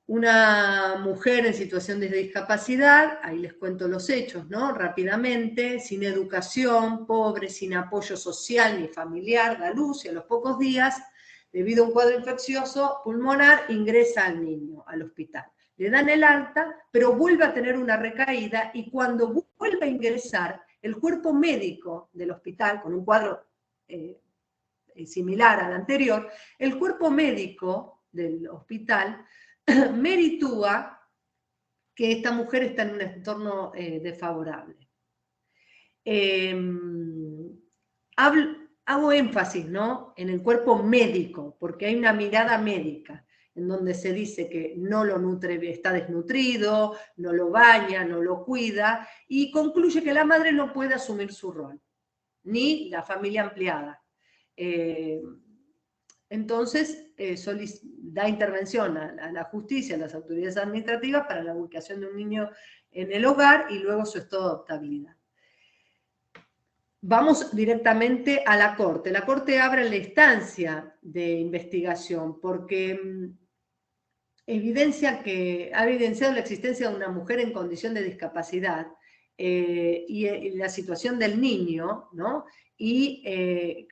Una mujer en situación de discapacidad, ahí les cuento los hechos, ¿no? Rápidamente, sin educación, pobre, sin apoyo social ni familiar, da luz y a los pocos días, debido a un cuadro infeccioso pulmonar, ingresa al niño al hospital. Le dan el alta, pero vuelve a tener una recaída y cuando vuelve a ingresar, el cuerpo médico del hospital, con un cuadro similar al anterior, el cuerpo médico del hospital meritúa que esta mujer está en un entorno desfavorable. Hago énfasis, ¿no?, en el cuerpo médico, porque hay una mirada médica, en donde se dice que no lo nutre, está desnutrido, no lo baña, no lo cuida, y concluye que la madre no puede asumir su rol, ni la familia ampliada. Entonces, da intervención a la justicia, a las autoridades administrativas para la ubicación de un niño en el hogar y luego su estado de adoptabilidad. Vamos directamente a la Corte. La Corte abre la instancia de investigación porque ha evidenciado la existencia de una mujer en condición de discapacidad y la situación del niño, ¿no? Y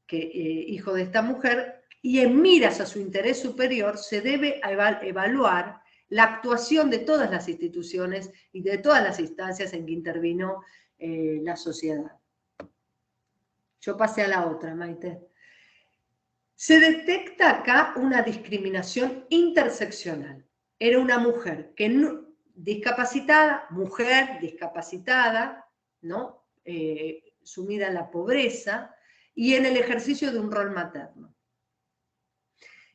hijo de esta mujer, y en miras a su interés superior se debe evaluar la actuación de todas las instituciones y de todas las instancias en que intervino la sociedad. Yo pasé a la otra, Maite. Se detecta acá una discriminación interseccional. Era una mujer discapacitada, ¿no? Sumida en la pobreza y en el ejercicio de un rol materno.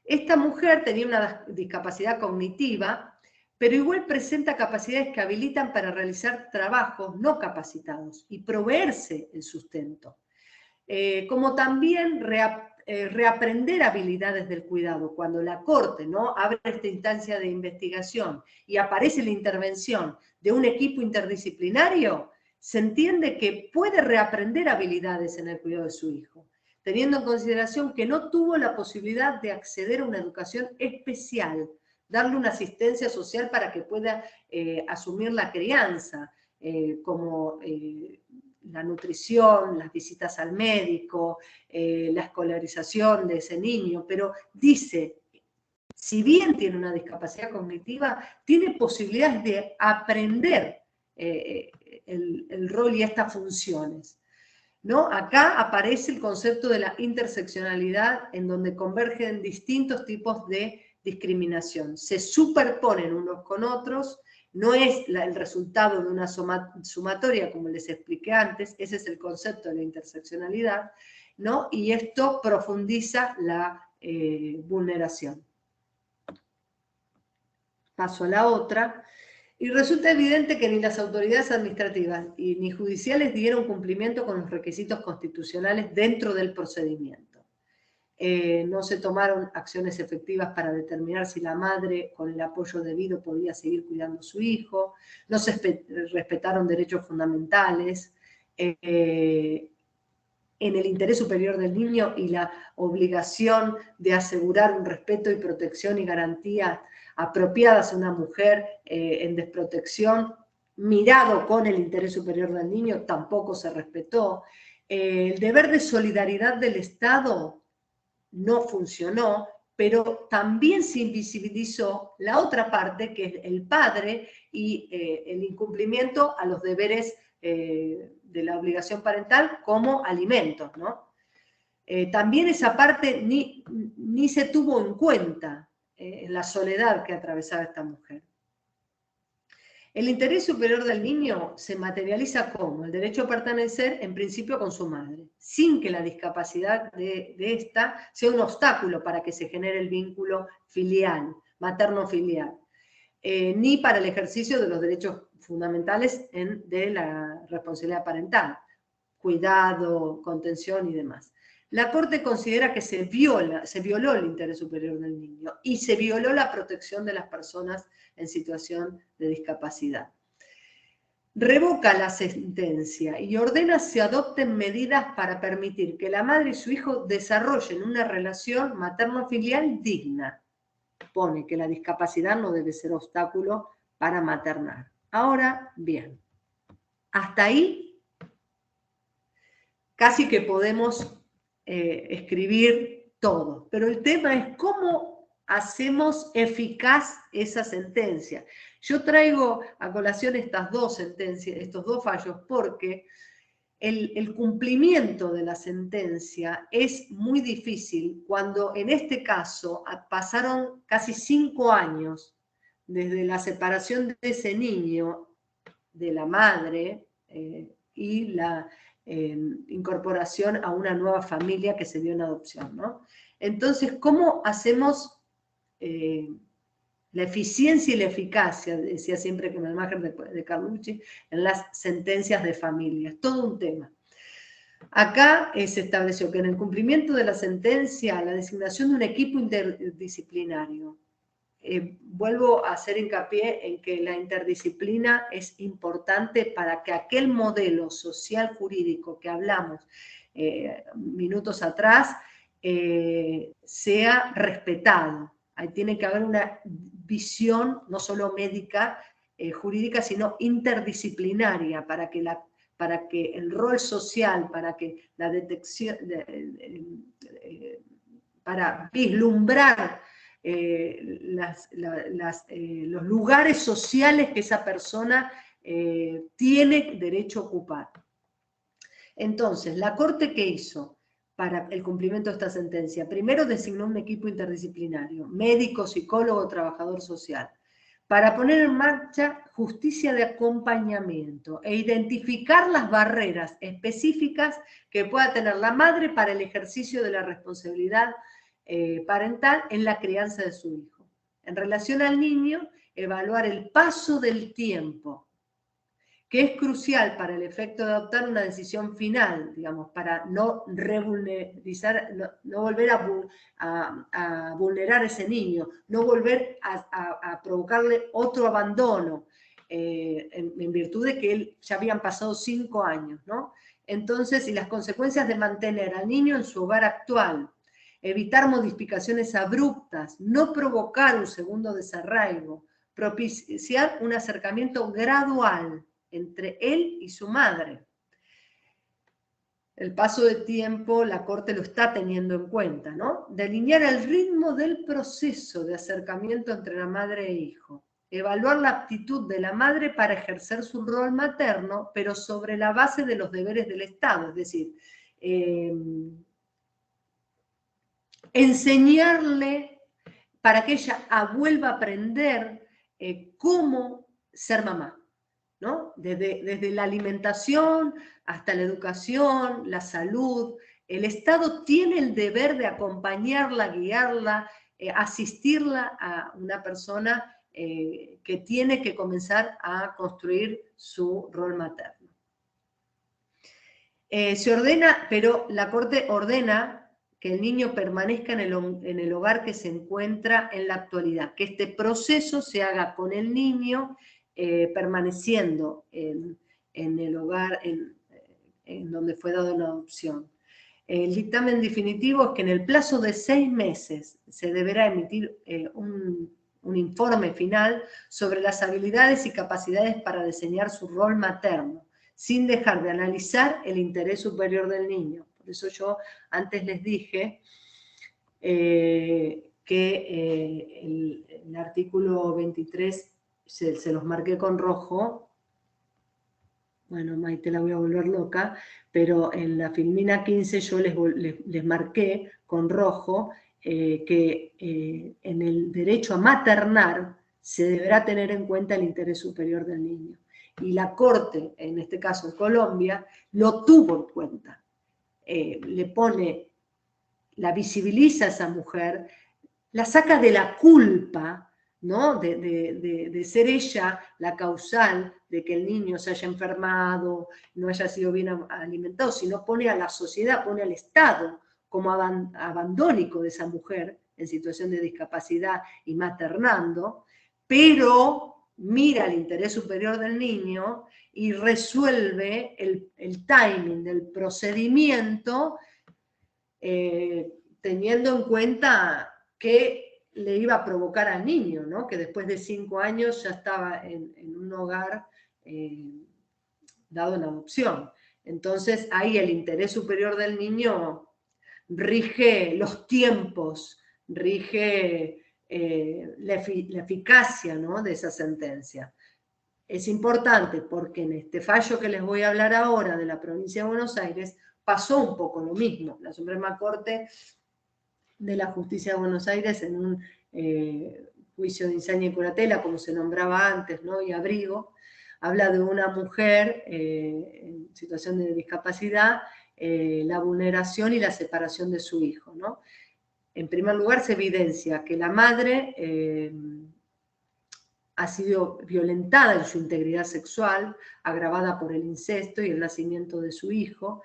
Esta mujer tenía una discapacidad cognitiva, pero igual presenta capacidades que habilitan para realizar trabajos no capacitados y proveerse el sustento. Como también reaprender habilidades del cuidado. Cuando la Corte, ¿no?, abre esta instancia de investigación y aparece la intervención de un equipo interdisciplinario, se entiende que puede reaprender habilidades en el cuidado de su hijo, teniendo en consideración que no tuvo la posibilidad de acceder a una educación especial, darle una asistencia social para que pueda asumir la crianza, como la nutrición, las visitas al médico, la escolarización de ese niño, pero dice, si bien tiene una discapacidad cognitiva, tiene posibilidades de aprender el rol y estas funciones, ¿no? Acá aparece el concepto de la interseccionalidad, en donde convergen distintos tipos de discriminación. Se superponen unos con otros, no es el resultado de una sumatoria, como les expliqué antes, ese es el concepto de la interseccionalidad, ¿no? Y esto profundiza la vulneración. Paso a la otra. Y resulta evidente que ni las autoridades administrativas ni judiciales dieron cumplimiento con los requisitos constitucionales dentro del procedimiento. No se tomaron acciones efectivas para determinar si la madre, con el apoyo debido, podía seguir cuidando a su hijo, no se respetaron derechos fundamentales, en el interés superior del niño y la obligación de asegurar un respeto y protección y garantías apropiadas a una mujer en desprotección, mirado con el interés superior del niño, tampoco se respetó. El deber de solidaridad del Estado no funcionó, pero también se invisibilizó la otra parte, que es el padre y el incumplimiento a los deberes de la obligación parental como alimentos, ¿no? También esa parte ni se tuvo en cuenta en la soledad que atravesaba esta mujer. El interés superior del niño se materializa como el derecho a pertenecer, en principio, con su madre, sin que la discapacidad de esta sea un obstáculo para que se genere el vínculo filial, materno-filial, ni para el ejercicio de los derechos fundamentales de la responsabilidad parental, cuidado, contención y demás. La Corte considera que se violó el interés superior del niño y se violó la protección de las personas en situación de discapacidad. Revoca la sentencia y ordena se adopten medidas para permitir que la madre y su hijo desarrollen una relación materno-filial digna. Pone que la discapacidad no debe ser obstáculo para maternar. Ahora, bien, hasta ahí casi que podemos escribir todo, pero el tema es cómo hacemos eficaz esa sentencia. Yo traigo a colación estas dos sentencias, estos dos fallos, porque el cumplimiento de la sentencia es muy difícil cuando en este caso pasaron casi 5 años desde la separación de ese niño de la madre, y la incorporación a una nueva familia que se dio en adopción, ¿no? Entonces, ¿cómo hacemos la eficiencia y la eficacia, decía siempre que me imagen de Carlucci, en las sentencias de familia? Es todo un tema. Acá se estableció que en el cumplimiento de la sentencia, la designación de un equipo interdisciplinario. Vuelvo a hacer hincapié en que la interdisciplina es importante para que aquel modelo social jurídico que hablamos minutos atrás sea respetado. Ahí tiene que haber una visión no solo médica, jurídica, sino interdisciplinaria para que el rol social, para que la detección, para vislumbrar los lugares sociales que esa persona tiene derecho a ocupar. Entonces, la Corte, ¿qué hizo para el cumplimiento de esta sentencia? Primero designó un equipo interdisciplinario, médico, psicólogo, trabajador social, para poner en marcha justicia de acompañamiento e identificar las barreras específicas que pueda tener la madre para el ejercicio de la responsabilidad parental en la crianza de su hijo. En relación al niño, evaluar el paso del tiempo, que es crucial para el efecto de adoptar una decisión final, digamos, para no revulnerizar, no volver a vulnerar a ese niño, no volver a provocarle otro abandono, en virtud de que él ya habían pasado 5 años, ¿no? Entonces, y las consecuencias de mantener al niño en su hogar actual, evitar modificaciones abruptas, no provocar un segundo desarraigo, propiciar un acercamiento gradual entre él y su madre. El paso de tiempo, la Corte lo está teniendo en cuenta, ¿no? Delinear el ritmo del proceso de acercamiento entre la madre e hijo. Evaluar la aptitud de la madre para ejercer su rol materno, pero sobre la base de los deberes del Estado, es decir, enseñarle para que ella vuelva a aprender cómo ser mamá, ¿no? Desde la alimentación hasta la educación, la salud. El Estado tiene el deber de acompañarla, guiarla, asistirla a una persona que tiene que comenzar a construir su rol materno. Se ordena, pero la Corte ordena que el niño permanezca en el hogar que se encuentra en la actualidad, que este proceso se haga con el niño permaneciendo en el hogar en donde fue dado en adopción. El dictamen definitivo es que en el plazo de 6 meses se deberá emitir un informe final sobre las habilidades y capacidades para diseñar su rol materno, sin dejar de analizar el interés superior del niño. Por eso yo antes les dije que el artículo 23 se los marqué con rojo. Bueno, Maite, la voy a volver loca, pero en la Filmina 15 yo les marqué con rojo que en el derecho a maternar se deberá tener en cuenta el interés superior del niño. Y la Corte, en este caso en Colombia, lo tuvo en cuenta. Le pone, la visibiliza a esa mujer, la saca de la culpa, ¿no? de ser ella la causal de que el niño se haya enfermado, no haya sido bien alimentado, sino pone a la sociedad, pone al Estado como abandónico de esa mujer en situación de discapacidad y maternando, pero mira el interés superior del niño y resuelve el timing del procedimiento teniendo en cuenta que le iba a provocar al niño, ¿no? Que después de 5 años ya estaba en un hogar dado en adopción. Entonces ahí el interés superior del niño rige los tiempos, rige la eficacia, ¿no? De esa sentencia. Es importante porque en este fallo que les voy a hablar ahora de la provincia de Buenos Aires pasó un poco lo mismo. La Suprema Corte de la Justicia de Buenos Aires en un juicio de insanía y curatela, como se nombraba antes, ¿no? Y abrigo, Habla de una mujer en situación de discapacidad, la vulneración y la separación de su hijo, ¿no? En primer lugar, se evidencia que la madre ha sido violentada en su integridad sexual, agravada por el incesto y el nacimiento de su hijo,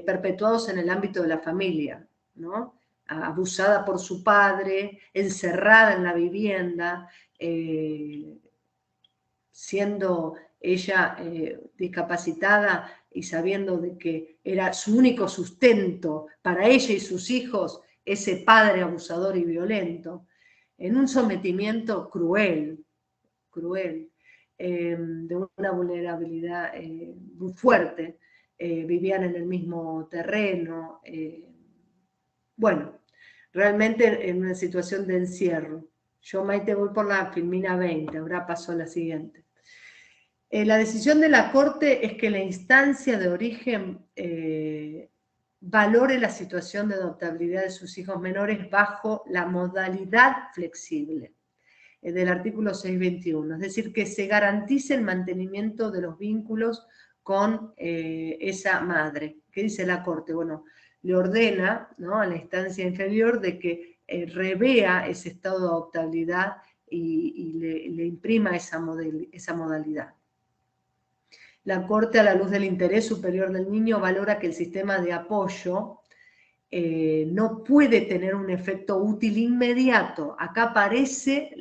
perpetuados en el ámbito de la familia, ¿no? Abusada por su padre, encerrada en la vivienda, siendo ella discapacitada y sabiendo de que era su único sustento para ella y sus hijos, ese padre abusador y violento, en un sometimiento cruel, de una vulnerabilidad muy fuerte, vivían en el mismo terreno, bueno, realmente en una situación de encierro. Yo, Maite, voy por la filmina 20, ahora paso a la siguiente. La decisión de la Corte es que la instancia de origen valore la situación de adoptabilidad de sus hijos menores bajo la modalidad flexible del artículo 621, es decir, que se garantice el mantenimiento de los vínculos con esa madre. ¿Qué dice la Corte? Bueno, le ordena, ¿no?, a la instancia inferior de que revea ese estado de adoptabilidad y le imprima esa modalidad. La Corte, a la luz del interés superior del niño, valora que el sistema de apoyo no puede tener un efecto útil inmediato. Acá aparece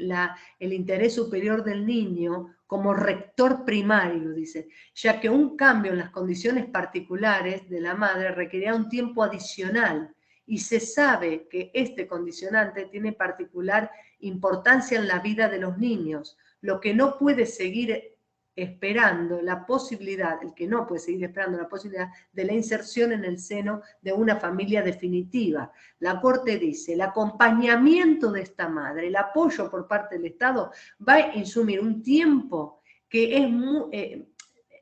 el interés superior del niño como rector primario, dice, ya que un cambio en las condiciones particulares de la madre requerirá un tiempo adicional y se sabe que este condicionante tiene particular importancia en la vida de los niños, lo que no puede seguir esperando la posibilidad, el que no puede seguir esperando la posibilidad de la inserción en el seno de una familia definitiva. La Corte dice, el acompañamiento de esta madre, el apoyo por parte del Estado va a insumir un tiempo que es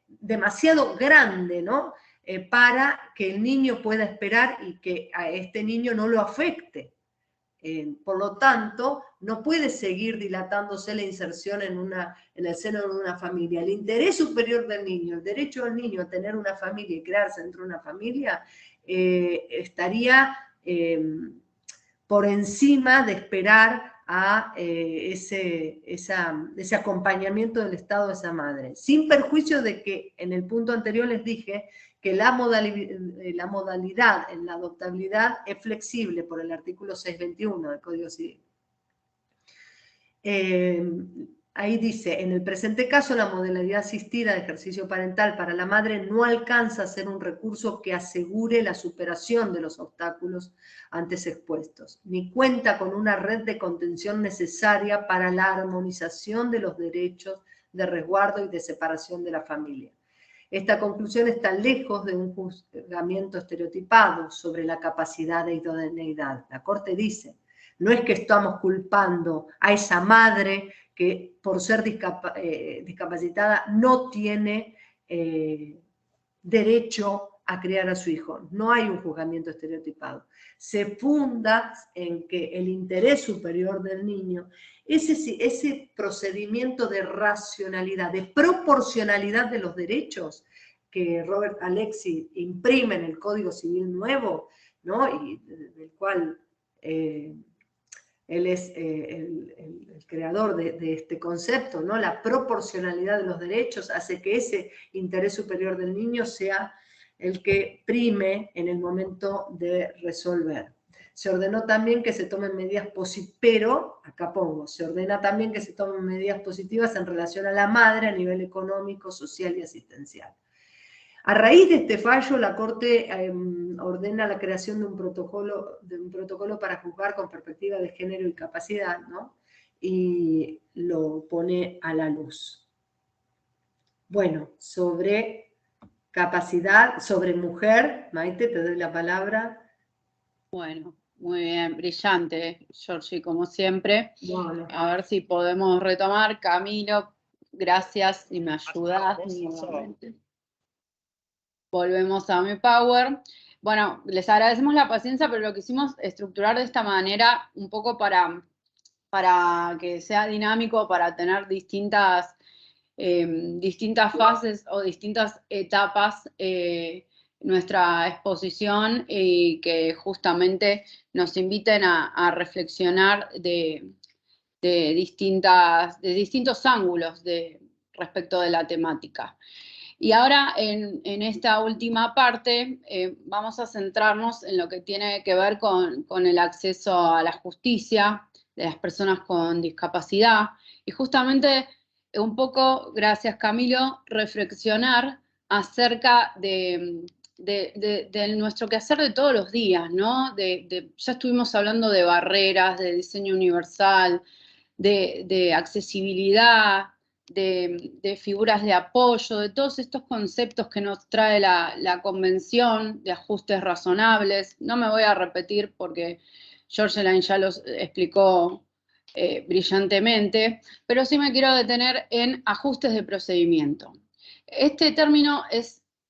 demasiado grande, ¿no?, para que el niño pueda esperar y que a este niño no lo afecte. Por lo tanto, no puede seguir dilatándose la inserción en el seno de una familia. El interés superior del niño, el derecho del niño a tener una familia y crearse dentro de una familia, estaría por encima de esperar a ese acompañamiento del Estado de esa madre. Sin perjuicio de que en el punto anterior les dije que la modalidad en la adoptabilidad es flexible por el artículo 621 del Código Civil. Ahí dice, en el presente caso la modalidad asistida de ejercicio parental para la madre no alcanza a ser un recurso que asegure la superación de los obstáculos antes expuestos, ni cuenta con una red de contención necesaria para la armonización de los derechos de resguardo y de separación de la familia. Esta conclusión está lejos de un juzgamiento estereotipado sobre la capacidad de idoneidad. La Corte dice, no es que estamos culpando a esa madre que por ser discapacitada no tiene derecho a criar a su hijo. No hay un juzgamiento estereotipado. Se funda en que el interés superior del niño, ese procedimiento de racionalidad, de proporcionalidad de los derechos que Robert Alexis imprime en el Código Civil Nuevo, ¿no?, y del cual él es el creador de este concepto, ¿no?, la proporcionalidad de los derechos hace que ese interés superior del niño sea el que prime en el momento de resolver. Se ordenó también que se tomen medidas positivas, pero, acá pongo, se ordena también que se tomen medidas positivas en relación a la madre a nivel económico, social y asistencial. A raíz de este fallo, la Corte ordena la creación de un protocolo para juzgar con perspectiva de género y capacidad, ¿no?, y lo pone a la luz. Bueno, sobre capacidad, sobre mujer, Maite, te doy la palabra. Bueno, muy bien, brillante, Georgie, como siempre. Bueno. A ver si podemos retomar. Camilo, gracias y me ayudas nuevamente. Volvemos a Mi Power. Bueno, les agradecemos la paciencia, pero lo quisimos estructurar de esta manera un poco para que sea dinámico, para tener distintas distintas fases o distintas etapas nuestra exposición y que justamente nos inviten a reflexionar de distintos ángulos respecto de la temática. Y ahora, en esta última parte, vamos a centrarnos en lo que tiene que ver con el acceso a la justicia de las personas con discapacidad. Y justamente, un poco, gracias Camilo, reflexionar acerca de nuestro quehacer de todos los días, ¿no? Ya estuvimos hablando de barreras, de diseño universal, de accesibilidad, de figuras de apoyo, de todos estos conceptos que nos trae la Convención de Ajustes Razonables. No me voy a repetir porque Georgeline ya los explicó brillantemente, pero sí me quiero detener en ajustes de procedimiento. Este término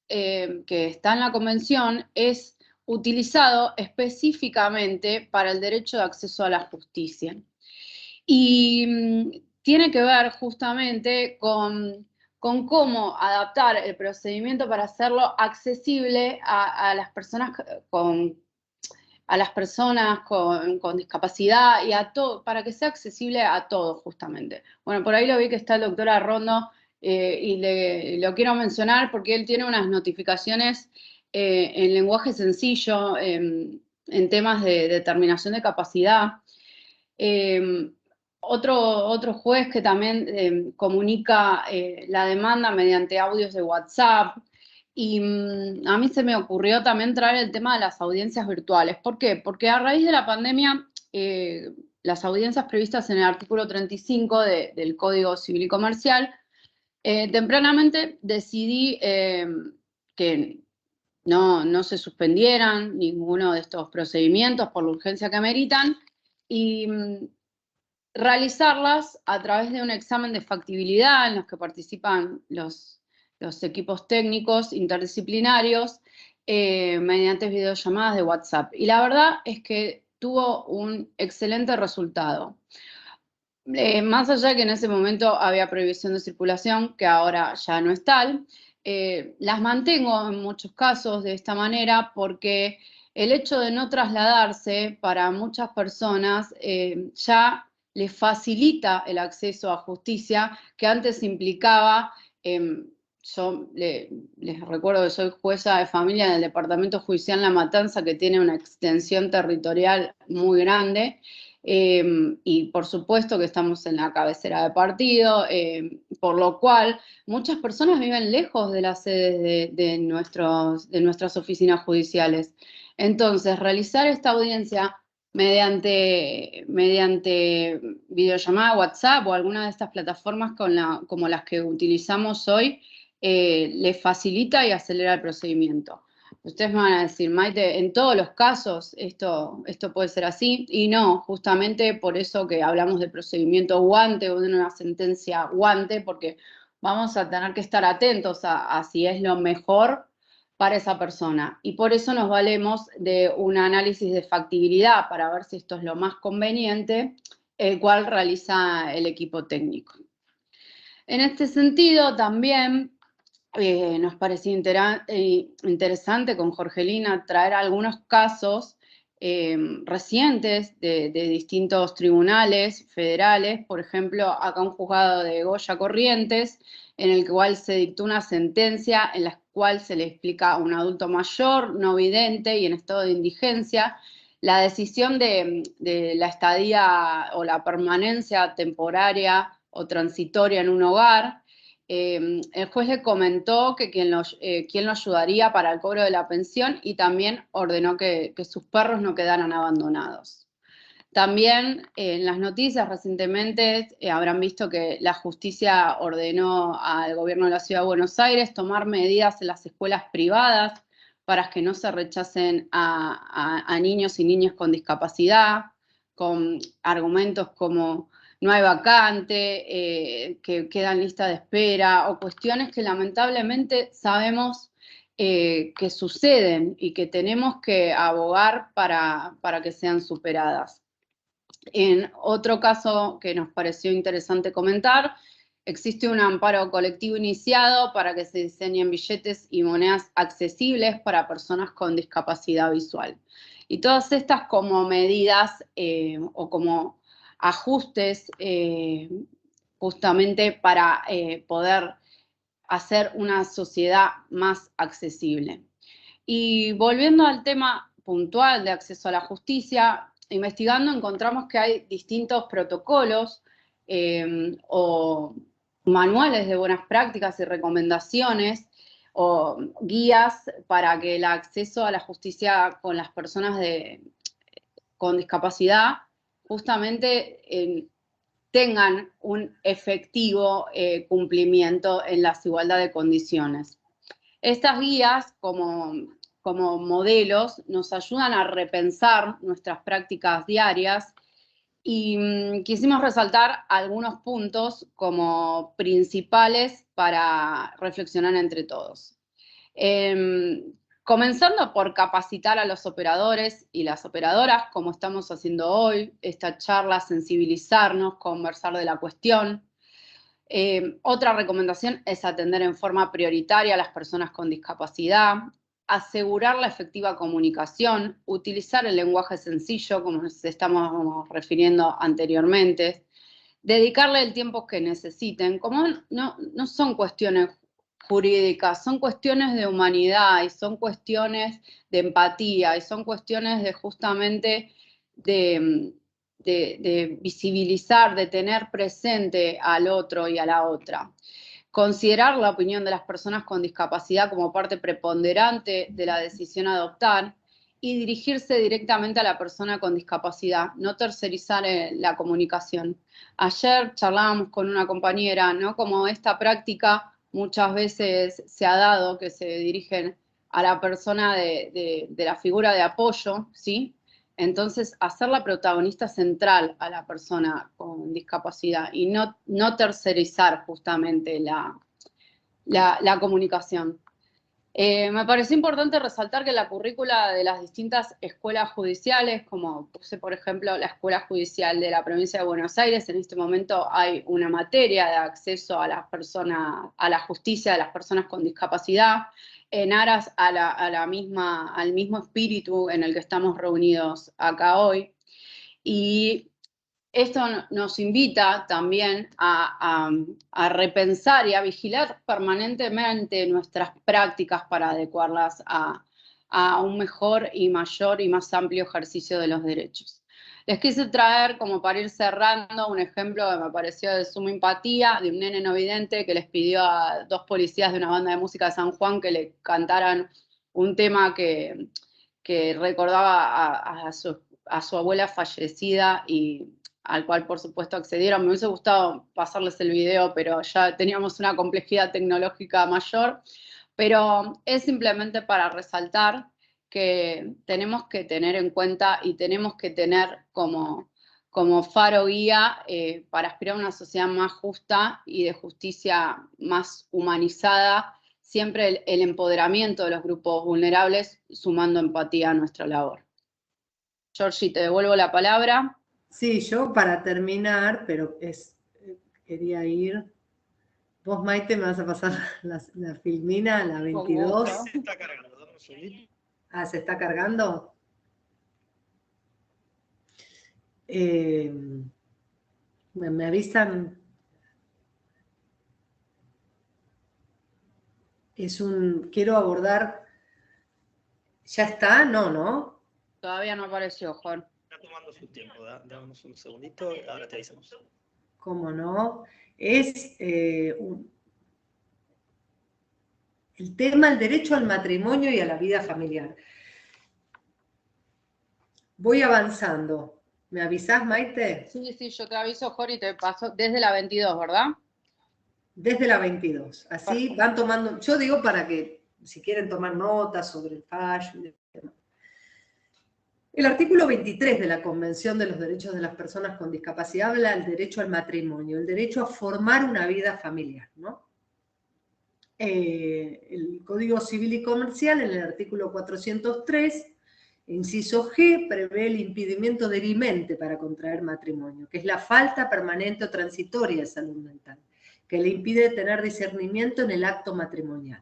que está en la Convención es utilizado específicamente para el derecho de acceso a la justicia. Y tiene que ver justamente con cómo adaptar el procedimiento para hacerlo accesible a las personas con discapacidad y para que sea accesible a todos justamente. Bueno, por ahí lo vi que está el doctor Arrondo y lo quiero mencionar porque él tiene unas notificaciones en lenguaje sencillo en temas de determinación de capacidad. Otro juez que también comunica la demanda mediante audios de WhatsApp. Y a mí se me ocurrió también traer el tema de las audiencias virtuales. ¿Por qué? Porque a raíz de la pandemia, las audiencias previstas en el artículo 35 del Código Civil y Comercial, tempranamente decidí que no se suspendieran ninguno de estos procedimientos por la urgencia que ameritan y realizarlas a través de un examen de factibilidad en los que participan los equipos técnicos interdisciplinarios mediante videollamadas de WhatsApp. Y la verdad es que tuvo un excelente resultado. Más allá de que en ese momento había prohibición de circulación, que ahora ya no es tal, las mantengo en muchos casos de esta manera porque el hecho de no trasladarse para muchas personas ya les facilita el acceso a justicia que antes implicaba, yo les recuerdo que soy jueza de familia en el Departamento Judicial La Matanza, que tiene una extensión territorial muy grande, y por supuesto que estamos en la cabecera de partido, por lo cual muchas personas viven lejos de las sedes de nuestras oficinas judiciales. Entonces, realizar esta audiencia mediante videollamada, WhatsApp o alguna de estas plataformas como las que utilizamos hoy, les facilita y acelera el procedimiento. Ustedes me van a decir, Maite, en todos los casos esto puede ser así, y no, justamente por eso que hablamos de procedimiento guante o de una sentencia guante, porque vamos a tener que estar atentos a si es lo mejor para esa persona. Y por eso nos valemos de un análisis de factibilidad para ver si esto es lo más conveniente, el cual realiza el equipo técnico. En este sentido, también nos pareció interesante con Jorgelina traer algunos casos recientes de distintos tribunales federales. Por ejemplo, acá un juzgado de Goya Corrientes, en el cual se dictó una sentencia en la cual se le explica a un adulto mayor, no vidente y en estado de indigencia, la decisión de la estadía o la permanencia temporaria o transitoria en un hogar. El juez le comentó que quién lo ayudaría para el cobro de la pensión y también ordenó que sus perros no quedaran abandonados. También en las noticias recientemente habrán visto que la justicia ordenó al gobierno de la Ciudad de Buenos Aires tomar medidas en las escuelas privadas para que no se rechacen a niños y niñas con discapacidad, con argumentos como no hay vacante, que quedan listas de espera, o cuestiones que lamentablemente sabemos que suceden y que tenemos que abogar para que sean superadas. En otro caso que nos pareció interesante comentar, Existe un amparo colectivo iniciado para que se diseñen billetes y monedas accesibles para personas con discapacidad visual. Y todas estas como medidas o como ajustes justamente para poder hacer una sociedad más accesible. Y volviendo al tema puntual de acceso a la justicia, investigando encontramos que hay distintos protocolos o manuales de buenas prácticas y recomendaciones o guías para que el acceso a la justicia con las personas con discapacidad justamente tengan un efectivo cumplimiento en la igualdad de condiciones. Estas guías, como modelos, nos ayudan a repensar nuestras prácticas diarias y quisimos resaltar algunos puntos como principales para reflexionar entre todos. Comenzando por capacitar a los operadores y las operadoras, como estamos haciendo hoy, esta charla, sensibilizarnos, conversar de la cuestión. Otra recomendación es atender en forma prioritaria a las personas con discapacidad, asegurar la efectiva comunicación, utilizar el lenguaje sencillo, como nos estamos refiriendo anteriormente, dedicarle el tiempo que necesiten, como no son cuestiones jurídicas, son cuestiones de humanidad y son cuestiones de empatía y son cuestiones de justamente de visibilizar, de tener presente al otro y a la otra. Considerar la opinión de las personas con discapacidad como parte preponderante de la decisión a adoptar y dirigirse directamente a la persona con discapacidad, no tercerizar la comunicación. Ayer charlábamos con una compañera, ¿no? Como esta práctica muchas veces se ha dado, que se dirigen a la persona de la figura de apoyo, ¿sí? Entonces, hacerla protagonista central a la persona con discapacidad y no tercerizar justamente la comunicación. Me pareció importante resaltar que la currícula de las distintas escuelas judiciales, como puse por ejemplo la Escuela Judicial de la Provincia de Buenos Aires, en este momento hay una materia de acceso a las personas, a la justicia de las personas con discapacidad, en aras al mismo espíritu en el que estamos reunidos acá hoy. Y esto nos invita también a repensar y a vigilar permanentemente nuestras prácticas para adecuarlas a un mejor y mayor y más amplio ejercicio de los derechos. Les quise traer, como para ir cerrando, un ejemplo que me pareció de suma empatía, de un nene no vidente que les pidió a 2 policías de una banda de música de San Juan que le cantaran un tema que recordaba a su abuela fallecida y al cual por supuesto accedieron. Me hubiese gustado pasarles el video, pero ya teníamos una complejidad tecnológica mayor, pero es simplemente para resaltar que tenemos que tener en cuenta y tenemos que tener como faro guía para aspirar a una sociedad más justa y de justicia más humanizada, siempre el empoderamiento de los grupos vulnerables, sumando empatía a nuestra labor. Georgie, te devuelvo la palabra. Sí, yo para terminar, pero quería ir. Vos, Maite, me vas a pasar la filmina, la 22. Se está cargando, dame un segundito. Ah, ¿se está cargando? ¿Me avisan? Quiero abordar. ¿Ya está? No. Todavía no apareció, Juan. Está tomando su tiempo, dámonos un segundito, ahora te avisamos. ¿Cómo no? Es el tema del derecho al matrimonio y a la vida familiar. Voy avanzando. ¿Me avisás, Maite? Sí, yo te aviso, Jorge, y te paso desde la 22, ¿verdad? Desde la 22. Así van tomando, yo digo para que, si quieren tomar notas sobre el fallo. El artículo 23 de la Convención de los Derechos de las Personas con Discapacidad habla del derecho al matrimonio, el derecho a formar una vida familiar, ¿no? El Código Civil y Comercial, en el artículo 403, inciso G, prevé el impedimento dirimente para contraer matrimonio, que es la falta permanente o transitoria de salud mental, que le impide tener discernimiento en el acto matrimonial.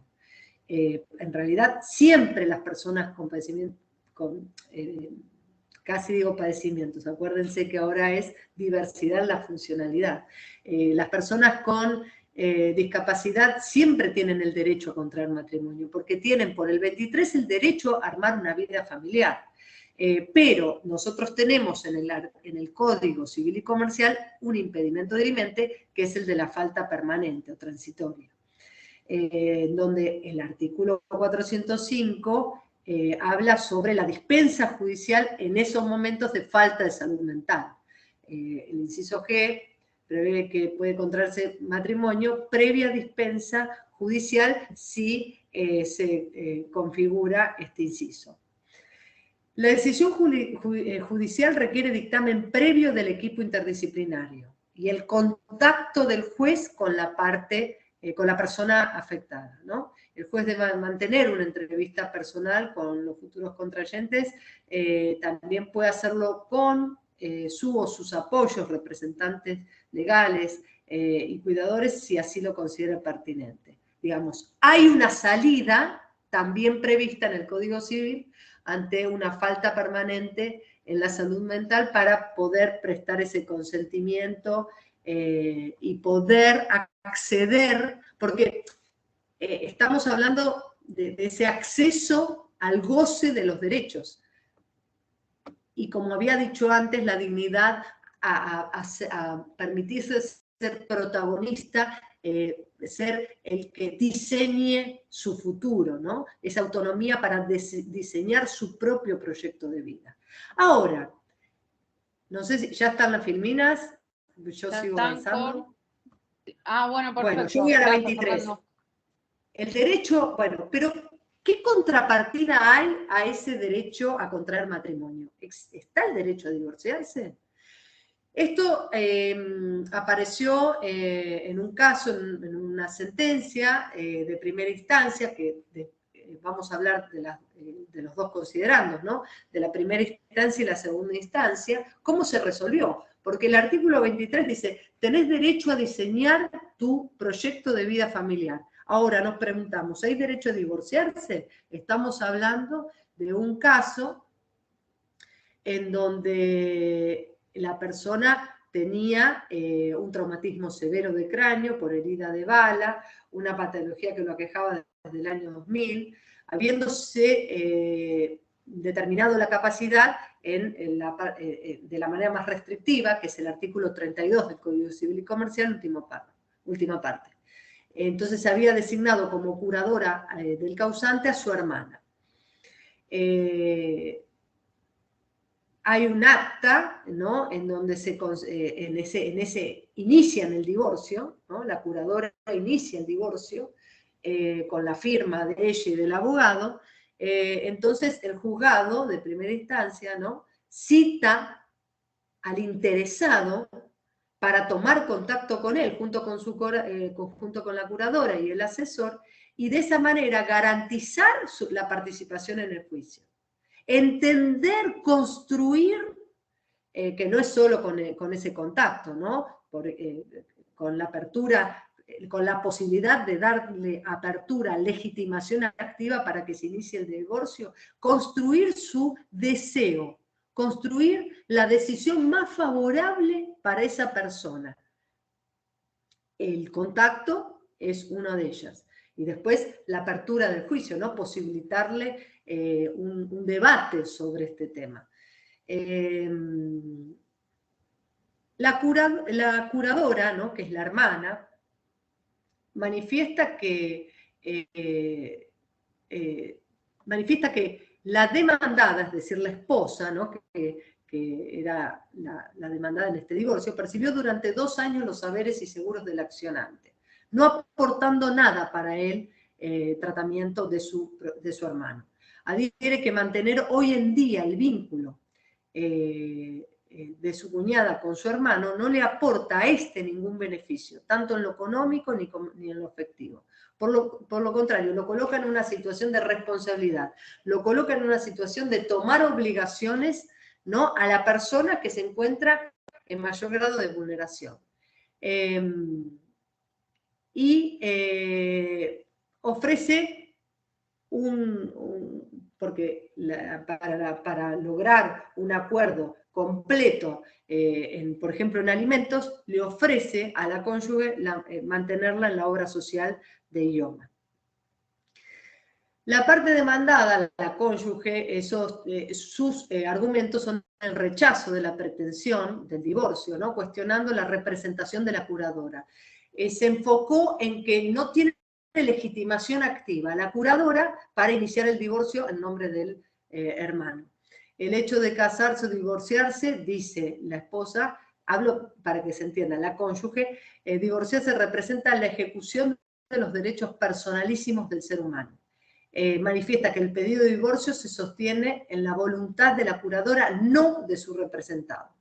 En realidad, siempre las personas con padecimiento, casi digo padecimientos, acuérdense que ahora es diversidad la funcionalidad. Las personas con discapacidad siempre tienen el derecho a contraer matrimonio, porque tienen por el 23 el derecho a armar una vida familiar. Pero nosotros tenemos en el Código Civil y Comercial un impedimento dirimente, que es el de la falta permanente o transitoria, donde el artículo 405 habla sobre la dispensa judicial en esos momentos de falta de salud mental. El inciso G prevé que puede contraerse matrimonio previa dispensa judicial si se configura este inciso. La decisión judicial requiere dictamen previo del equipo interdisciplinario y el contacto del juez con la persona afectada, ¿no? El juez debe mantener una entrevista personal con los futuros contrayentes, también puede hacerlo con su o sus apoyos, representantes legales y cuidadores, si así lo considera pertinente. Digamos, hay una salida también prevista en el Código Civil ante una falta permanente en la salud mental para poder prestar ese consentimiento y poder acceder, porque estamos hablando de ese acceso al goce de los derechos. Y como había dicho antes, la dignidad a permitirse ser protagonista, ser el que diseñe su futuro, ¿no? Esa autonomía para diseñar su propio proyecto de vida. Ahora, no sé si ya están las filminas, yo sigo avanzando. Bueno, perfecto. Bueno, yo voy a la 23. El derecho, bueno, pero ¿qué contrapartida hay a ese derecho a contraer matrimonio? ¿Está el derecho a divorciarse? Esto apareció en un caso, en una sentencia de primera instancia, que vamos a hablar de los dos considerandos, ¿no? De la primera instancia y la segunda instancia. ¿Cómo se resolvió? Porque el artículo 23 dice, tenés derecho a diseñar tu proyecto de vida familiar. Ahora nos preguntamos, ¿hay derecho a divorciarse? Estamos hablando de un caso en donde la persona tenía un traumatismo severo de cráneo por herida de bala, una patología que lo aquejaba desde el año 2000, habiéndose determinado la capacidad de la manera más restrictiva, que es el artículo 32 del Código Civil y Comercial, última parte. Entonces se había designado como curadora del causante a su hermana. Hay un acta, ¿no? En donde inician el divorcio, ¿no? La curadora inicia el divorcio con la firma de ella y del abogado. Entonces el juzgado de primera instancia, ¿no? Cita al interesado para tomar contacto con él, junto con la curadora y el asesor, y de esa manera garantizar la participación en el juicio. Entender, construir, que no es solo con ese contacto, ¿no? Con la apertura, con la posibilidad de darle apertura, legitimación activa para que se inicie el divorcio, construir su deseo, construir la decisión más favorable para esa persona. El contacto es una de ellas. Y después la apertura del juicio, ¿no? Posibilitarle un debate sobre este tema. La curadora, ¿no? Que es la hermana, manifiesta que la demandada, es decir, la esposa, ¿no? que era la demandada en este divorcio, percibió durante 2 años los saberes y seguros del accionante, no aportando nada para el tratamiento de su hermano. Adhiere que mantener hoy en día el vínculo de su cuñada con su hermano no le aporta a este ningún beneficio, tanto en lo económico ni en lo afectivo. Por lo contrario, lo coloca en una situación de responsabilidad, lo coloca en una situación de tomar obligaciones, ¿no? A la persona que se encuentra en mayor grado de vulneración. y ofrece porque para lograr un acuerdo completo, por ejemplo en alimentos, le ofrece a la cónyuge mantenerla en la obra social de IOMA. La parte demandada, la cónyuge, sus argumentos son el rechazo de la pretensión del divorcio, ¿no? Cuestionando la representación de la curadora. Se enfocó en que no tiene legitimación activa la curadora para iniciar el divorcio en nombre del hermano. El hecho de casarse o divorciarse, dice la esposa, hablo para que se entienda, la cónyuge, divorciarse representa la ejecución de los derechos personalísimos del ser humano. Manifiesta que el pedido de divorcio se sostiene en la voluntad de la curadora, no de su representado.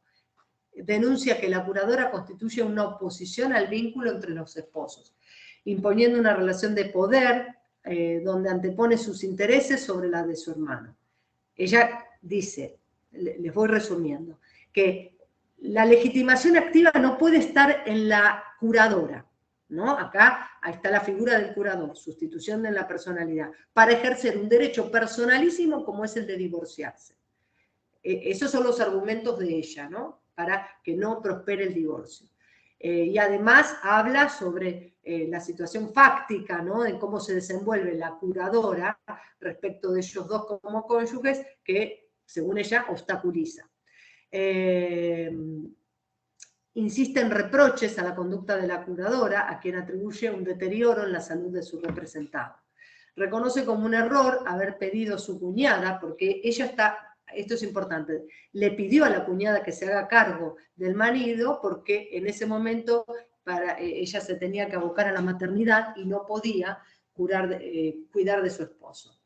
Denuncia que la curadora constituye una oposición al vínculo entre los esposos, imponiendo una relación de poder donde antepone sus intereses sobre la de su hermano. Ella dice, les voy resumiendo, que la legitimación activa no puede estar en la curadora, ¿no? Acá está la figura del curador, sustitución de la personalidad, para ejercer un derecho personalísimo como es el de divorciarse. Esos son los argumentos de ella, ¿no? Para que no prospere el divorcio. Y además habla sobre la situación fáctica, ¿no? De cómo se desenvuelve la curadora respecto de ellos dos como cónyuges, que, según ella, obstaculiza. Insiste en reproches a la conducta de la curadora, a quien atribuye un deterioro en la salud de su representado. Reconoce como un error haber pedido a su cuñada, porque ella está, esto es importante, le pidió a la cuñada que se haga cargo del marido, porque en ese momento ella se tenía que abocar a la maternidad y no podía cuidar de su esposo.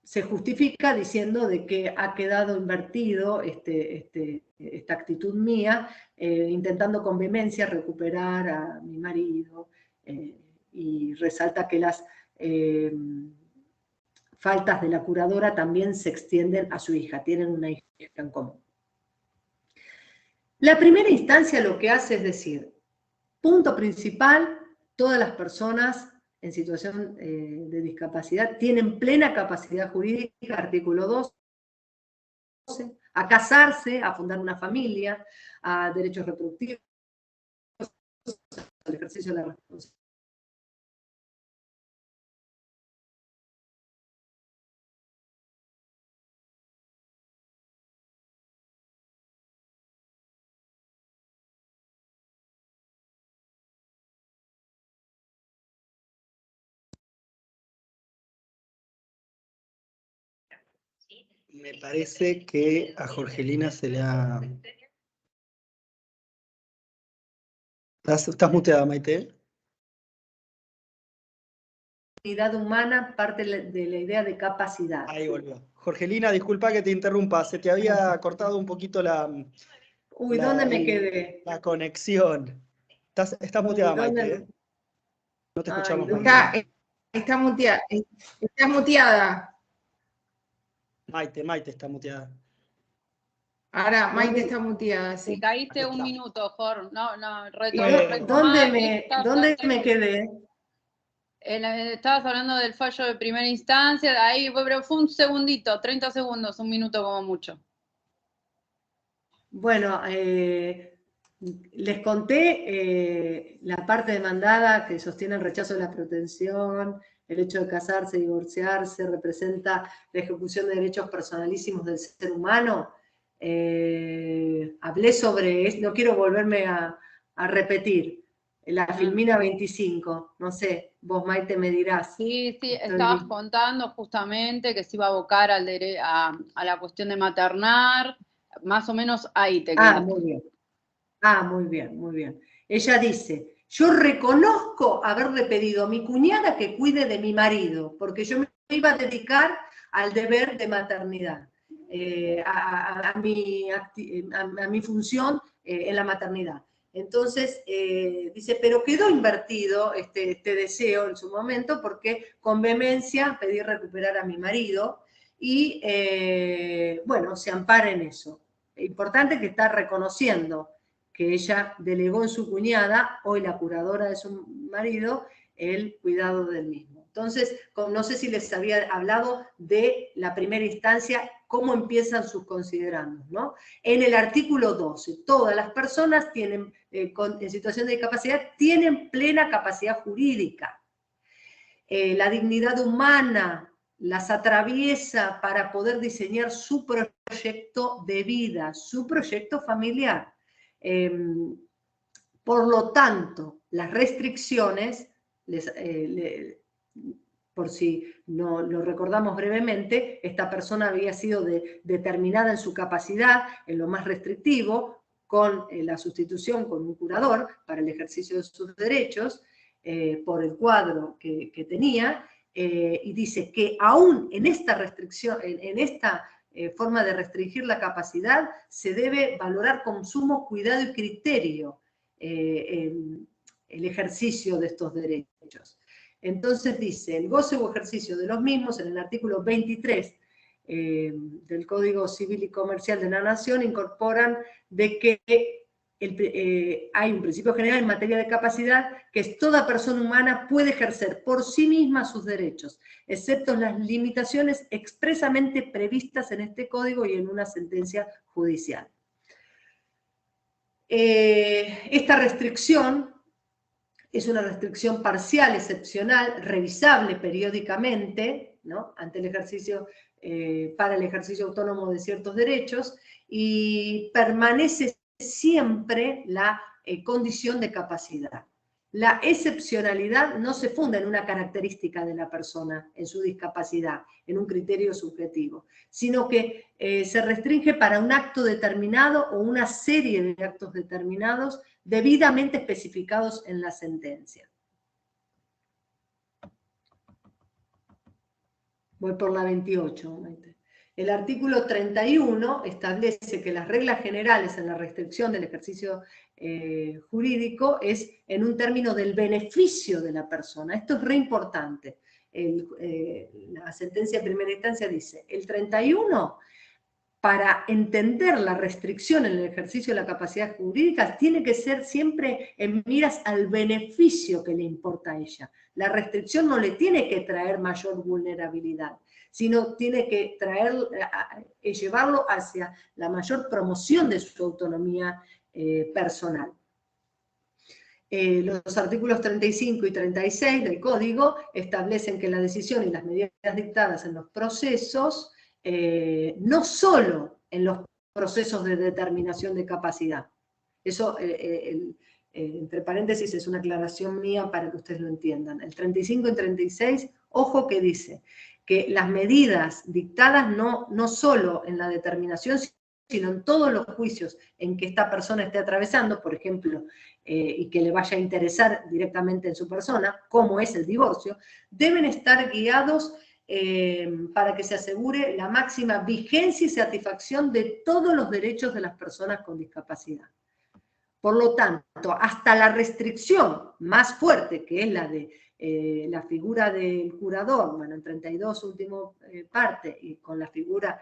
Se justifica diciendo de que ha quedado invertido esta actitud mía, intentando con vehemencia recuperar a mi marido, y resalta que las faltas de la curadora también se extienden a su hija, tienen una hija en común. La primera instancia lo que hace es decir, punto principal, todas las personas en situación de discapacidad tienen plena capacidad jurídica, artículo 12, a casarse, a fundar una familia, a derechos reproductivos, al ejercicio de la responsabilidad. Me parece que a Jorgelina se le ha... ¿Estás muteada, Maite? Unidad humana parte de la idea de capacidad. Ahí volvió. Jorgelina, disculpa que te interrumpa, se te había cortado un poquito Uy, ¿dónde me quedé? la conexión. Estás muteada, Maite, ¿eh? No te escuchamos, Maite. Está muteada. Está muteada. Maite está muteada. Ahora, Maite está muteada, sí. Te caíste un minuto, Jorge. No, ¿Dónde me quedé? Estabas hablando del fallo de primera instancia, ahí, pero fue un segundito, 30 segundos, un minuto como mucho. Bueno, les conté la parte demandada que sostiene el rechazo de la protección, el hecho de casarse, divorciarse, representa la ejecución de derechos personalísimos del ser humano. Hablé sobre esto, no quiero volverme a repetir. La Filmina 25, no sé, vos, Maite, me dirás. Sí, estabas contando justamente que se iba a abocar a la cuestión de maternar, más o menos ahí te quedaste. Muy bien. Ella dice, yo reconozco haberle pedido a mi cuñada que cuide de mi marido, porque yo me iba a dedicar al deber de maternidad, a mi función en la maternidad. Entonces, dice, pero quedó invertido este deseo en su momento porque con vehemencia pedí recuperar a mi marido y, bueno, se ampara en eso. Importante que está reconociendo que ella delegó en su cuñada, hoy la curadora de su marido, el cuidado del mismo. Entonces, no sé si les había hablado de la primera instancia, cómo empiezan sus considerandos, ¿no? En el artículo 12, todas las personas tienen, en situación de discapacidad tienen plena capacidad jurídica. La dignidad humana las atraviesa para poder diseñar su proyecto de vida, su proyecto familiar. Por lo tanto, las restricciones, por si no lo recordamos brevemente, esta persona había sido determinada en su capacidad, en lo más restrictivo, con la sustitución con un curador para el ejercicio de sus derechos, por el cuadro que tenía, y dice que aún en esta restricción, en esta forma de restringir la capacidad, se debe valorar con sumo cuidado y criterio el ejercicio de estos derechos. Entonces dice, el goce u ejercicio de los mismos, en el artículo 23 del Código Civil y Comercial de la Nación, incorporan de que hay un principio general en materia de capacidad, que es toda persona humana puede ejercer por sí misma sus derechos, excepto las limitaciones expresamente previstas en este código y en una sentencia judicial. Esta restricción es una restricción parcial, excepcional, revisable periódicamente, ¿no? Ante el ejercicio, para el ejercicio autónomo de ciertos derechos, y permanece siempre la condición de capacidad. La excepcionalidad no se funda en una característica de la persona, en su discapacidad, en un criterio subjetivo, sino que se restringe para un acto determinado o una serie de actos determinados debidamente especificados en la sentencia. Voy por la 28. El artículo 31 establece que las reglas generales en la restricción del ejercicio jurídico es en un término del beneficio de la persona. Esto es re importante. La sentencia de primera instancia dice, el 31, para entender la restricción en el ejercicio de la capacidad jurídica, tiene que ser siempre en miras al beneficio que le importa a ella. La restricción no le tiene que traer mayor vulnerabilidad, sino tiene que llevarlo hacia la mayor promoción de su autonomía personal. Los artículos 35 y 36 del Código establecen que la decisión y las medidas dictadas en los procesos, no solo en los procesos de determinación de capacidad. Eso, entre paréntesis, es una aclaración mía para que ustedes lo entiendan. El 35 y 36, ojo que dice que las medidas dictadas no solo en la determinación, sino en todos los juicios en que esta persona esté atravesando, por ejemplo, y que le vaya a interesar directamente en su persona, como es el divorcio, deben estar guiados para que se asegure la máxima vigencia y satisfacción de todos los derechos de las personas con discapacidad. Por lo tanto, hasta la restricción más fuerte, que es la de la figura del curador, bueno, en 32 último parte, y con la figura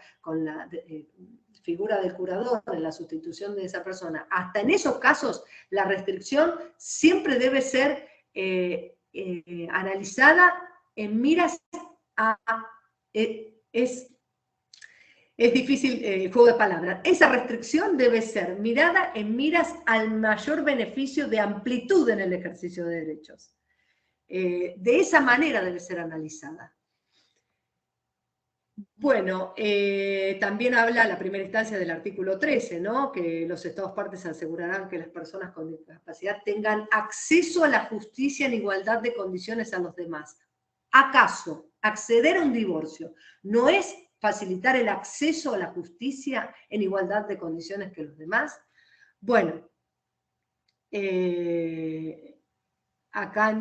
del curador, en la sustitución de esa persona, hasta en esos casos la restricción siempre debe ser analizada en miras a... Es difícil el juego de palabras. Esa restricción debe ser mirada en miras al mayor beneficio de amplitud en el ejercicio de derechos. De esa manera debe ser analizada. Bueno, también habla la primera instancia del artículo 13, ¿no? Que los Estados partes asegurarán que las personas con discapacidad tengan acceso a la justicia en igualdad de condiciones a los demás. ¿Acaso acceder a un divorcio no es facilitar el acceso a la justicia en igualdad de condiciones que los demás? Bueno, acá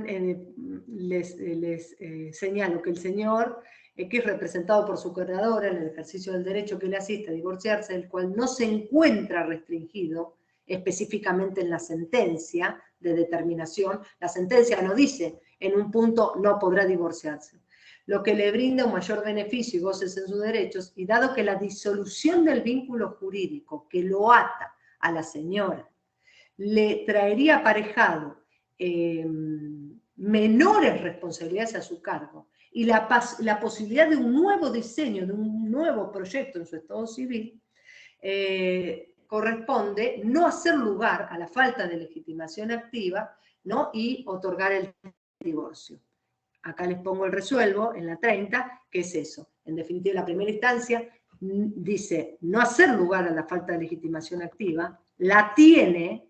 les señalo que el señor, que es representado por su curadora en el ejercicio del derecho que le asiste a divorciarse, el cual no se encuentra restringido específicamente en la sentencia de determinación. La sentencia no dice en un punto no podrá divorciarse, lo que le brinda un mayor beneficio y goces en sus derechos, y dado que la disolución del vínculo jurídico que lo ata a la señora le traería aparejado menores responsabilidades a su cargo y la posibilidad de un nuevo diseño, de un nuevo proyecto en su estado civil, corresponde no hacer lugar a la falta de legitimación activa, ¿no? Y otorgar el divorcio. Acá les pongo el resuelvo en la 30, que es eso. En definitiva, la primera instancia dice no hacer lugar a la falta de legitimación activa, la tiene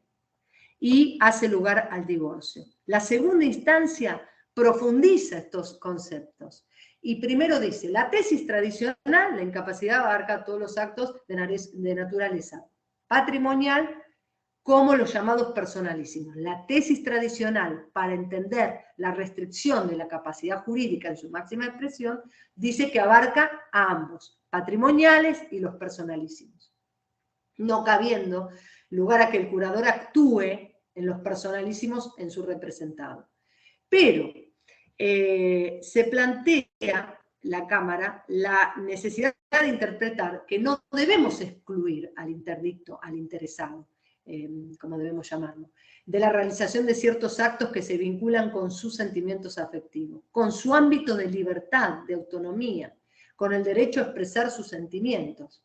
y hace lugar al divorcio. La segunda instancia profundiza estos conceptos. Y primero dice, la tesis tradicional, la incapacidad abarca todos los actos de naturaleza patrimonial, como los llamados personalísimos. La tesis tradicional, para entender la restricción de la capacidad jurídica en su máxima expresión, dice que abarca a ambos, patrimoniales y los personalísimos, no cabiendo lugar a que el curador actúe en los personalísimos en su representado. Pero se plantea la Cámara la necesidad de interpretar que no debemos excluir al interdicto, al interesado, como debemos llamarlo, de la realización de ciertos actos que se vinculan con sus sentimientos afectivos, con su ámbito de libertad, de autonomía, con el derecho a expresar sus sentimientos.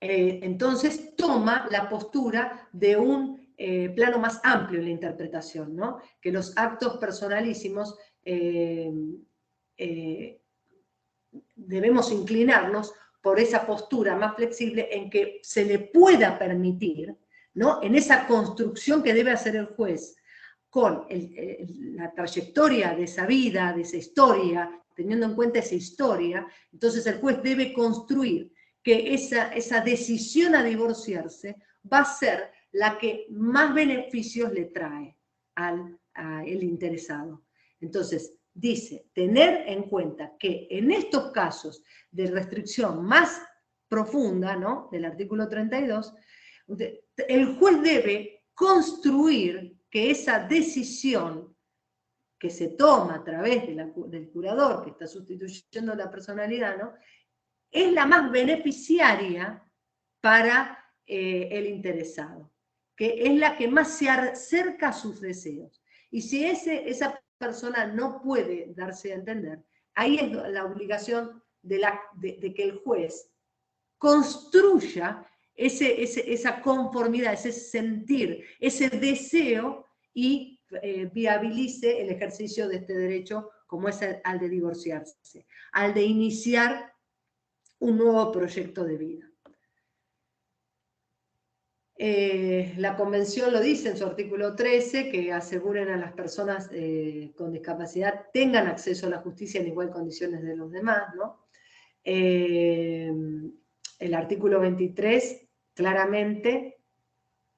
Entonces toma la postura de un plano más amplio en la interpretación, ¿no? Que los actos personalísimos debemos inclinarnos por esa postura más flexible en que se le pueda permitir, ¿no? En esa construcción que debe hacer el juez con la trayectoria de esa vida, de esa historia, teniendo en cuenta esa historia, entonces el juez debe construir que esa decisión a divorciarse va a ser la que más beneficios le trae al interesado. Entonces, dice, tener en cuenta que en estos casos de restricción más profunda, ¿no?, del artículo 32, el juez debe construir que esa decisión que se toma a través del curador, que está sustituyendo la personalidad, ¿no?, es la más beneficiaria para el interesado, que es la que más se acerca a sus deseos. Y si esa persona no puede darse a entender, ahí es la obligación de que el juez construya esa conformidad, ese sentir, ese deseo y viabilice el ejercicio de este derecho como es al de divorciarse, al de iniciar un nuevo proyecto de vida. La Convención lo dice en su artículo 13, que aseguren a las personas con discapacidad tengan acceso a la justicia en igual condiciones de los demás, ¿no? El artículo 23 claramente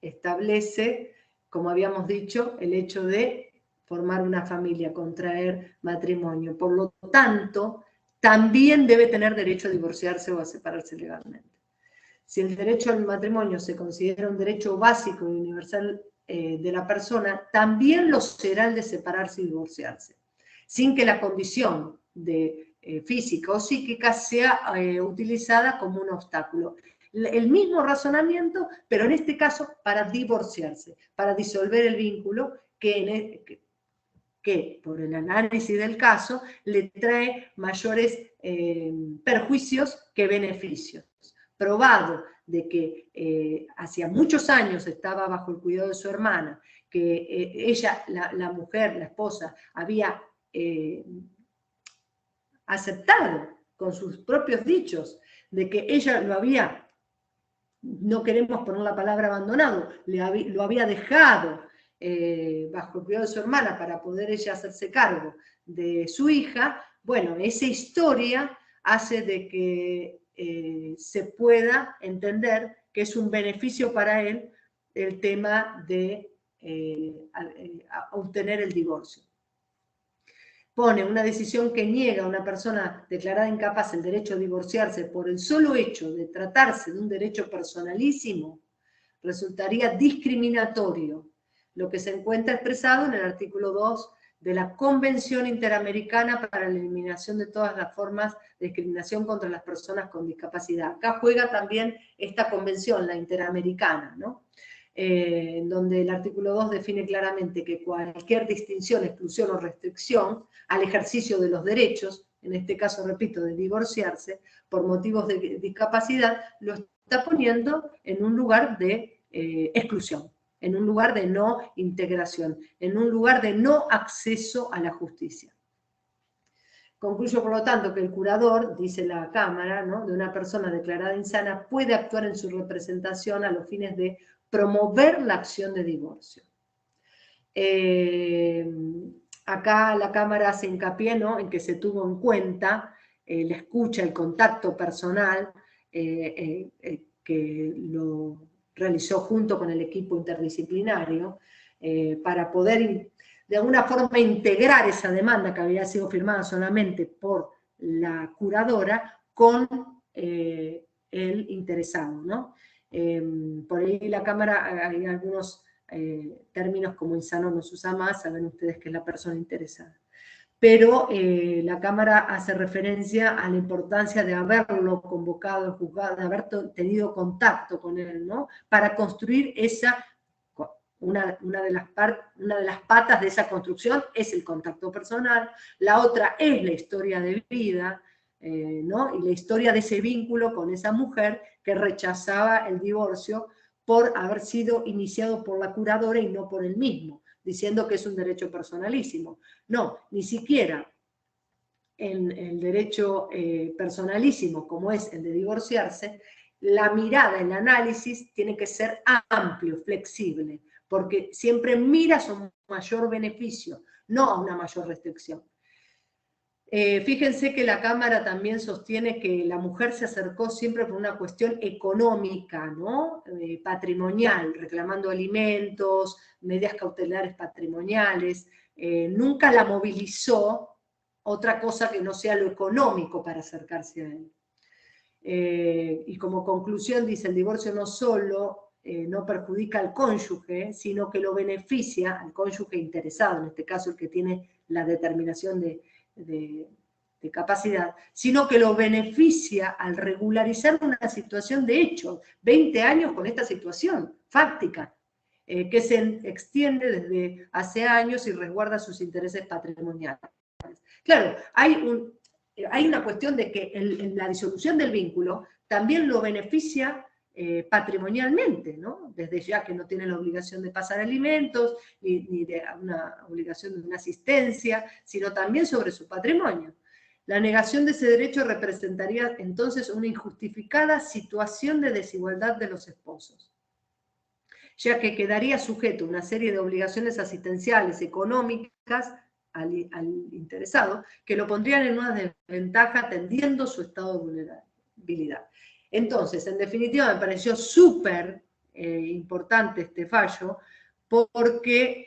establece, como habíamos dicho, el hecho de formar una familia, contraer matrimonio. Por lo tanto, también debe tener derecho a divorciarse o a separarse legalmente. Si el derecho al matrimonio se considera un derecho básico y universal de la persona, también lo será el de separarse y divorciarse, sin que la condición física o psíquica sea utilizada como un obstáculo. El mismo razonamiento, pero en este caso para divorciarse, para disolver el vínculo que por el análisis del caso le trae mayores perjuicios que beneficios. Probado de que hacía muchos años estaba bajo el cuidado de su hermana, que ella, la mujer, la esposa, había aceptado con sus propios dichos de que ella lo había, no queremos poner la palabra abandonado, lo había dejado bajo el cuidado de su hermana para poder ella hacerse cargo de su hija. Bueno, esa historia hace de que se pueda entender que es un beneficio para él el tema de obtener el divorcio. Pone una decisión que niega a una persona declarada incapaz el derecho a divorciarse por el solo hecho de tratarse de un derecho personalísimo, resultaría discriminatorio, lo que se encuentra expresado en el artículo 2 de la Convención Interamericana para la Eliminación de todas las formas de discriminación contra las personas con discapacidad. Acá juega también esta convención, la Interamericana, ¿no? En donde el artículo 2 define claramente que cualquier distinción, exclusión o restricción al ejercicio de los derechos, en este caso, repito, de divorciarse por motivos de discapacidad, lo está poniendo en un lugar de exclusión, en un lugar de no integración, en un lugar de no acceso a la justicia. Concluyo, por lo tanto, que el curador, dice la Cámara, ¿no?, de una persona declarada insana puede actuar en su representación a los fines de promover la acción de divorcio. Acá la Cámara hace hincapié, ¿no?, en que se tuvo en cuenta la escucha, el contacto personal, que lo realizó junto con el equipo interdisciplinario, para poder de alguna forma integrar esa demanda que había sido firmada solamente por la curadora con el interesado, ¿no? Por ahí la Cámara, hay algunos términos como insano no se usa más, saben ustedes que es la persona interesada. Pero la Cámara hace referencia a la importancia de haberlo convocado al juzgado, de haber tenido contacto con él, ¿no?, para construir esa, una de las patas de esa construcción es el contacto personal, la otra es la historia de vida, ¿no?, y la historia de ese vínculo con esa mujer que rechazaba el divorcio por haber sido iniciado por la curadora y no por él mismo, diciendo que es un derecho personalísimo. No, ni siquiera en el derecho personalísimo, como es el de divorciarse, la mirada, el análisis tiene que ser amplio, flexible, porque siempre mira a su mayor beneficio, no a una mayor restricción. Fíjense que la Cámara también sostiene que la mujer se acercó siempre por una cuestión económica, ¿no?, patrimonial, reclamando alimentos, medidas cautelares patrimoniales, nunca la movilizó otra cosa que no sea lo económico para acercarse a él. Y como conclusión dice, el divorcio no solo no perjudica al cónyuge, sino que lo beneficia al cónyuge interesado, en este caso el que tiene la determinación de capacidad, sino que lo beneficia al regularizar una situación de hecho, 20 años con esta situación fáctica, que se extiende desde hace años y resguarda sus intereses patrimoniales. Claro, hay una cuestión de que la disolución del vínculo también lo beneficia patrimonialmente, ¿no?, desde ya que no tiene la obligación de pasar alimentos, ni de una obligación de una asistencia, sino también sobre su patrimonio. La negación de ese derecho representaría entonces una injustificada situación de desigualdad de los esposos, ya que quedaría sujeto a una serie de obligaciones asistenciales, económicas, al interesado, que lo pondrían en una desventaja atendiendo su estado de vulnerabilidad. Entonces, en definitiva, me pareció súper importante este fallo, porque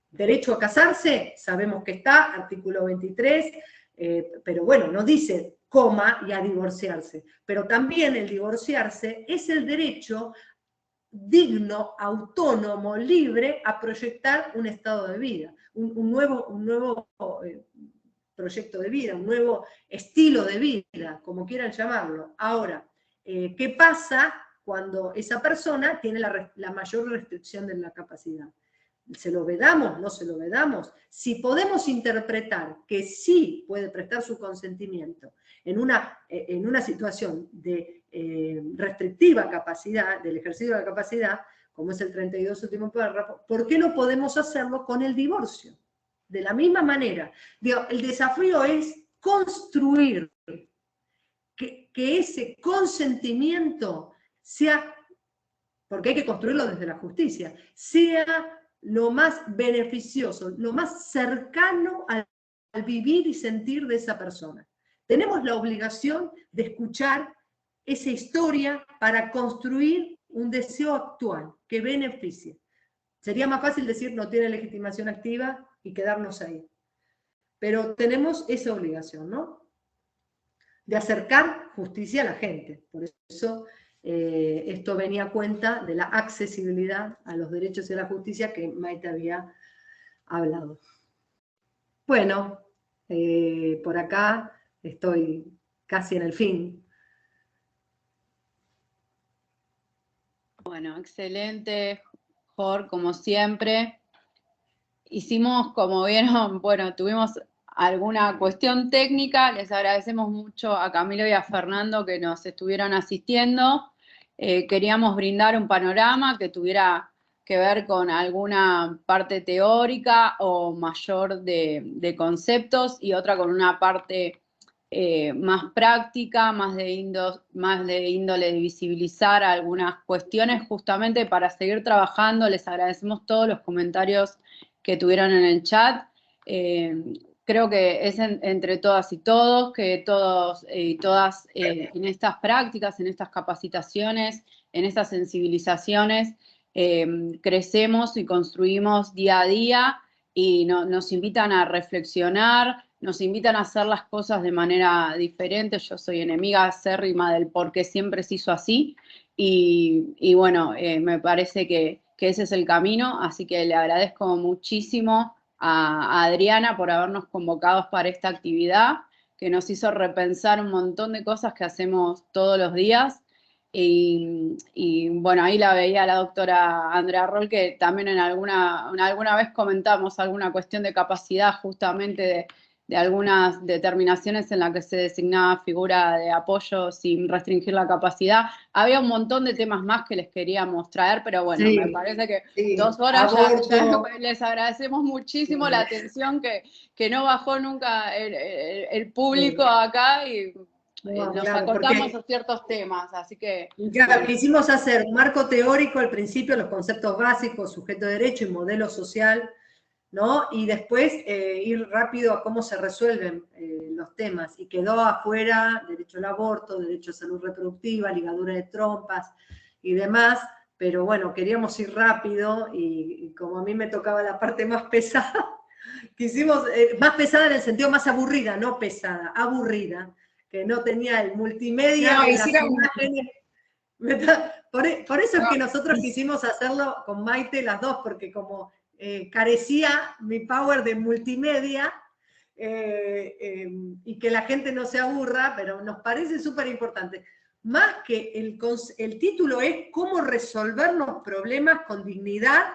derecho a casarse, sabemos que está, artículo 23, pero bueno, no dice coma y a divorciarse, pero también el divorciarse es el derecho digno, autónomo, libre, a proyectar un estado de vida, un nuevo proyecto de vida, un nuevo estilo de vida, como quieran llamarlo. Ahora, ¿qué pasa cuando esa persona tiene la mayor restricción de la capacidad? ¿Se lo vedamos? ¿No se lo vedamos? Si podemos interpretar que sí puede prestar su consentimiento en una situación de restrictiva capacidad, del ejercicio de la capacidad, como es el 32 último párrafo, ¿por qué no podemos hacerlo con el divorcio? De la misma manera. Digo, el desafío es construir que ese consentimiento sea, porque hay que construirlo desde la justicia, sea lo más beneficioso, lo más cercano al vivir y sentir de esa persona. Tenemos la obligación de escuchar esa historia para construir un deseo actual que beneficie. Sería más fácil decir no tiene legitimación activa y quedarnos ahí. Pero tenemos esa obligación, ¿no?, de acercar justicia a la gente. Por eso esto venía a cuenta de la accesibilidad a los derechos y a la justicia que Maite había hablado. Bueno, por acá estoy casi en el fin. Bueno, excelente, Jorge, como siempre. Hicimos, como vieron, bueno, tuvimos alguna cuestión técnica. Les agradecemos mucho a Camilo y a Fernando que nos estuvieron asistiendo. Queríamos brindar un panorama que tuviera que ver con alguna parte teórica o mayor de conceptos y otra con una parte más práctica, más de índole de visibilizar algunas cuestiones justamente para seguir trabajando. Les agradecemos todos los comentarios que tuvieron en el chat. Creo que es entre todas y todos, que todos y todas en estas prácticas, en estas capacitaciones, en estas sensibilizaciones, crecemos y construimos día a día y nos invitan a reflexionar, nos invitan a hacer las cosas de manera diferente. Yo soy enemiga acérrima del por qué siempre se hizo así y bueno, me parece que ese es el camino, así que le agradezco muchísimo a Adriana por habernos convocados para esta actividad, que nos hizo repensar un montón de cosas que hacemos todos los días. Y bueno, ahí la veía la doctora Andrea Roll, que también en alguna vez comentamos alguna cuestión de capacidad justamente de algunas determinaciones en las que se designaba figura de apoyo sin restringir la capacidad. Había un montón de temas más que les queríamos traer, pero bueno, sí, me parece que sí, 2 horas ya les agradecemos muchísimo la atención que no bajó nunca el público acá y nos acotamos a ciertos temas, así que... Claro, bueno. Quisimos hacer un marco teórico al principio, los conceptos básicos, sujeto de derecho y modelo social, ¿no? Y después ir rápido a cómo se resuelven los temas. Y quedó afuera derecho al aborto, derecho a salud reproductiva, ligadura de trompas y demás. Pero bueno, queríamos ir rápido y como a mí me tocaba la parte más pesada, quisimos, más pesada en el sentido más aburrida, no pesada, aburrida, que no tenía el multimedia, no, las imágenes. Por eso es que nosotros quisimos hacerlo con Maite las dos, porque como carecía mi power de multimedia y que la gente no se aburra, pero nos parece súper importante. Más que el título es cómo resolver los problemas con dignidad,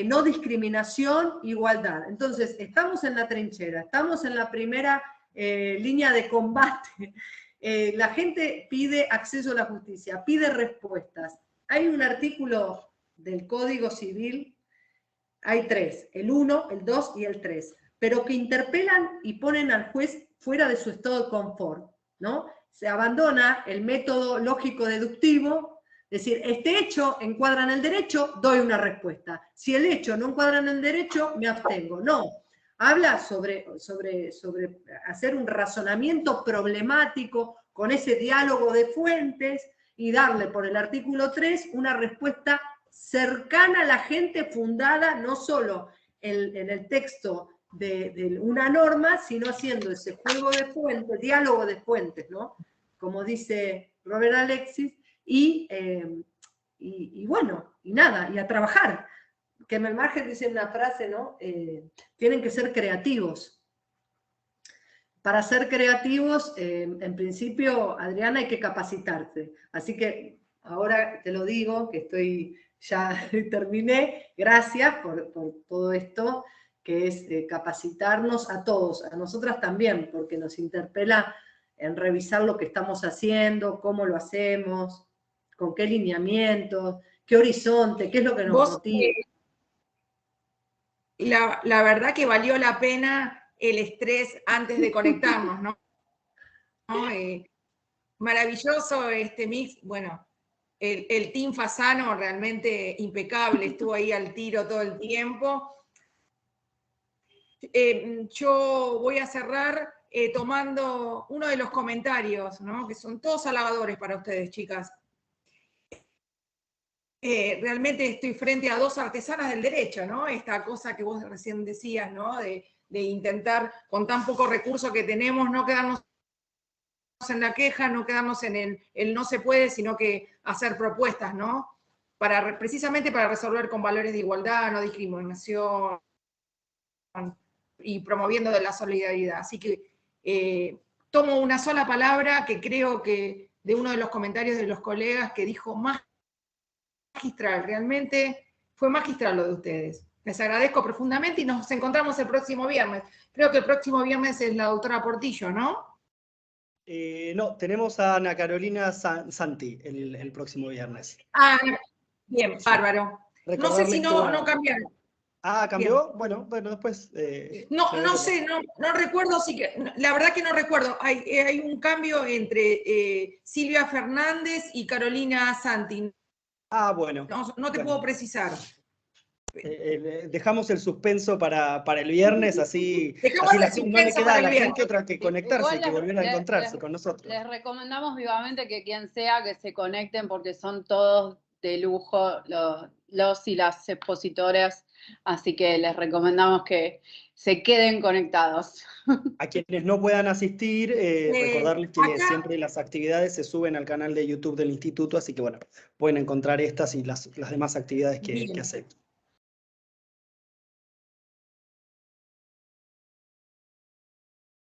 no discriminación, igualdad. Entonces, estamos en la trinchera, estamos en la primera línea de combate. La gente pide acceso a la justicia, pide respuestas. Hay un artículo del Código Civil, hay 3, el 1, el 2 y el 3, pero que interpelan y ponen al juez fuera de su estado de confort, ¿no? Se abandona el método lógico-deductivo, es decir, este hecho encuadra en el derecho, doy una respuesta. Si el hecho no encuadra en el derecho, me abstengo. No, habla sobre hacer un razonamiento problemático con ese diálogo de fuentes y darle por el artículo 3 una respuesta cercana a la gente, fundada no solo en el texto de una norma, sino haciendo ese juego de fuentes, diálogo de fuentes, ¿no? Como dice Robert Alexis, y bueno, y nada, y a trabajar. Que en el margen dice una frase, ¿no? Tienen que ser creativos. Para ser creativos, en principio, Adriana, hay que capacitarse. Así que ahora te lo digo, que ya terminé. Gracias por todo esto, que es capacitarnos a todos, a nosotras también, porque nos interpela en revisar lo que estamos haciendo, cómo lo hacemos, con qué lineamientos, qué horizonte, qué es lo que nos motiva. La verdad que valió la pena el estrés antes de conectarnos, ¿no? Maravilloso este mix, bueno, el Team Fasano realmente impecable, estuvo ahí al tiro todo el tiempo. Yo voy a cerrar tomando uno de los comentarios, ¿no? Que son todos halagadores para ustedes, chicas. Realmente estoy frente a 2 artesanas del derecho, ¿no? Esta cosa que vos recién decías, ¿no? De intentar, con tan poco recurso que tenemos, no quedarnos en la queja, no quedarnos en el no se puede, sino que hacer propuestas, ¿no? Precisamente para resolver con valores de igualdad, no discriminación, y promoviendo de la solidaridad. Así que tomo una sola palabra que creo que de uno de los comentarios de los colegas que dijo magistral, realmente fue magistral lo de ustedes. Les agradezco profundamente y nos encontramos el próximo viernes. Creo que el próximo viernes es la doctora Portillo, ¿no? No, tenemos a Ana Carolina Santi el próximo viernes. Ah, bien, bárbaro. No sé si no cambiaron. Ah, ¿cambió? Bueno, después... no sé, no recuerdo, la verdad que no recuerdo. Hay un cambio entre Silvia Fernández y Carolina Santi. Ah, bueno. No te puedo precisar. Dejamos el suspenso para el viernes, así no le queda a la gente otra que conectarse y que volver a encontrarse con nosotros. Les recomendamos vivamente que quien sea que se conecten porque son todos de lujo los y las expositoras, así que les recomendamos que se queden conectados. A quienes no puedan asistir, recordarles que siempre las actividades se suben al canal de YouTube del Instituto, así que bueno, pueden encontrar estas y las demás actividades que hacemos.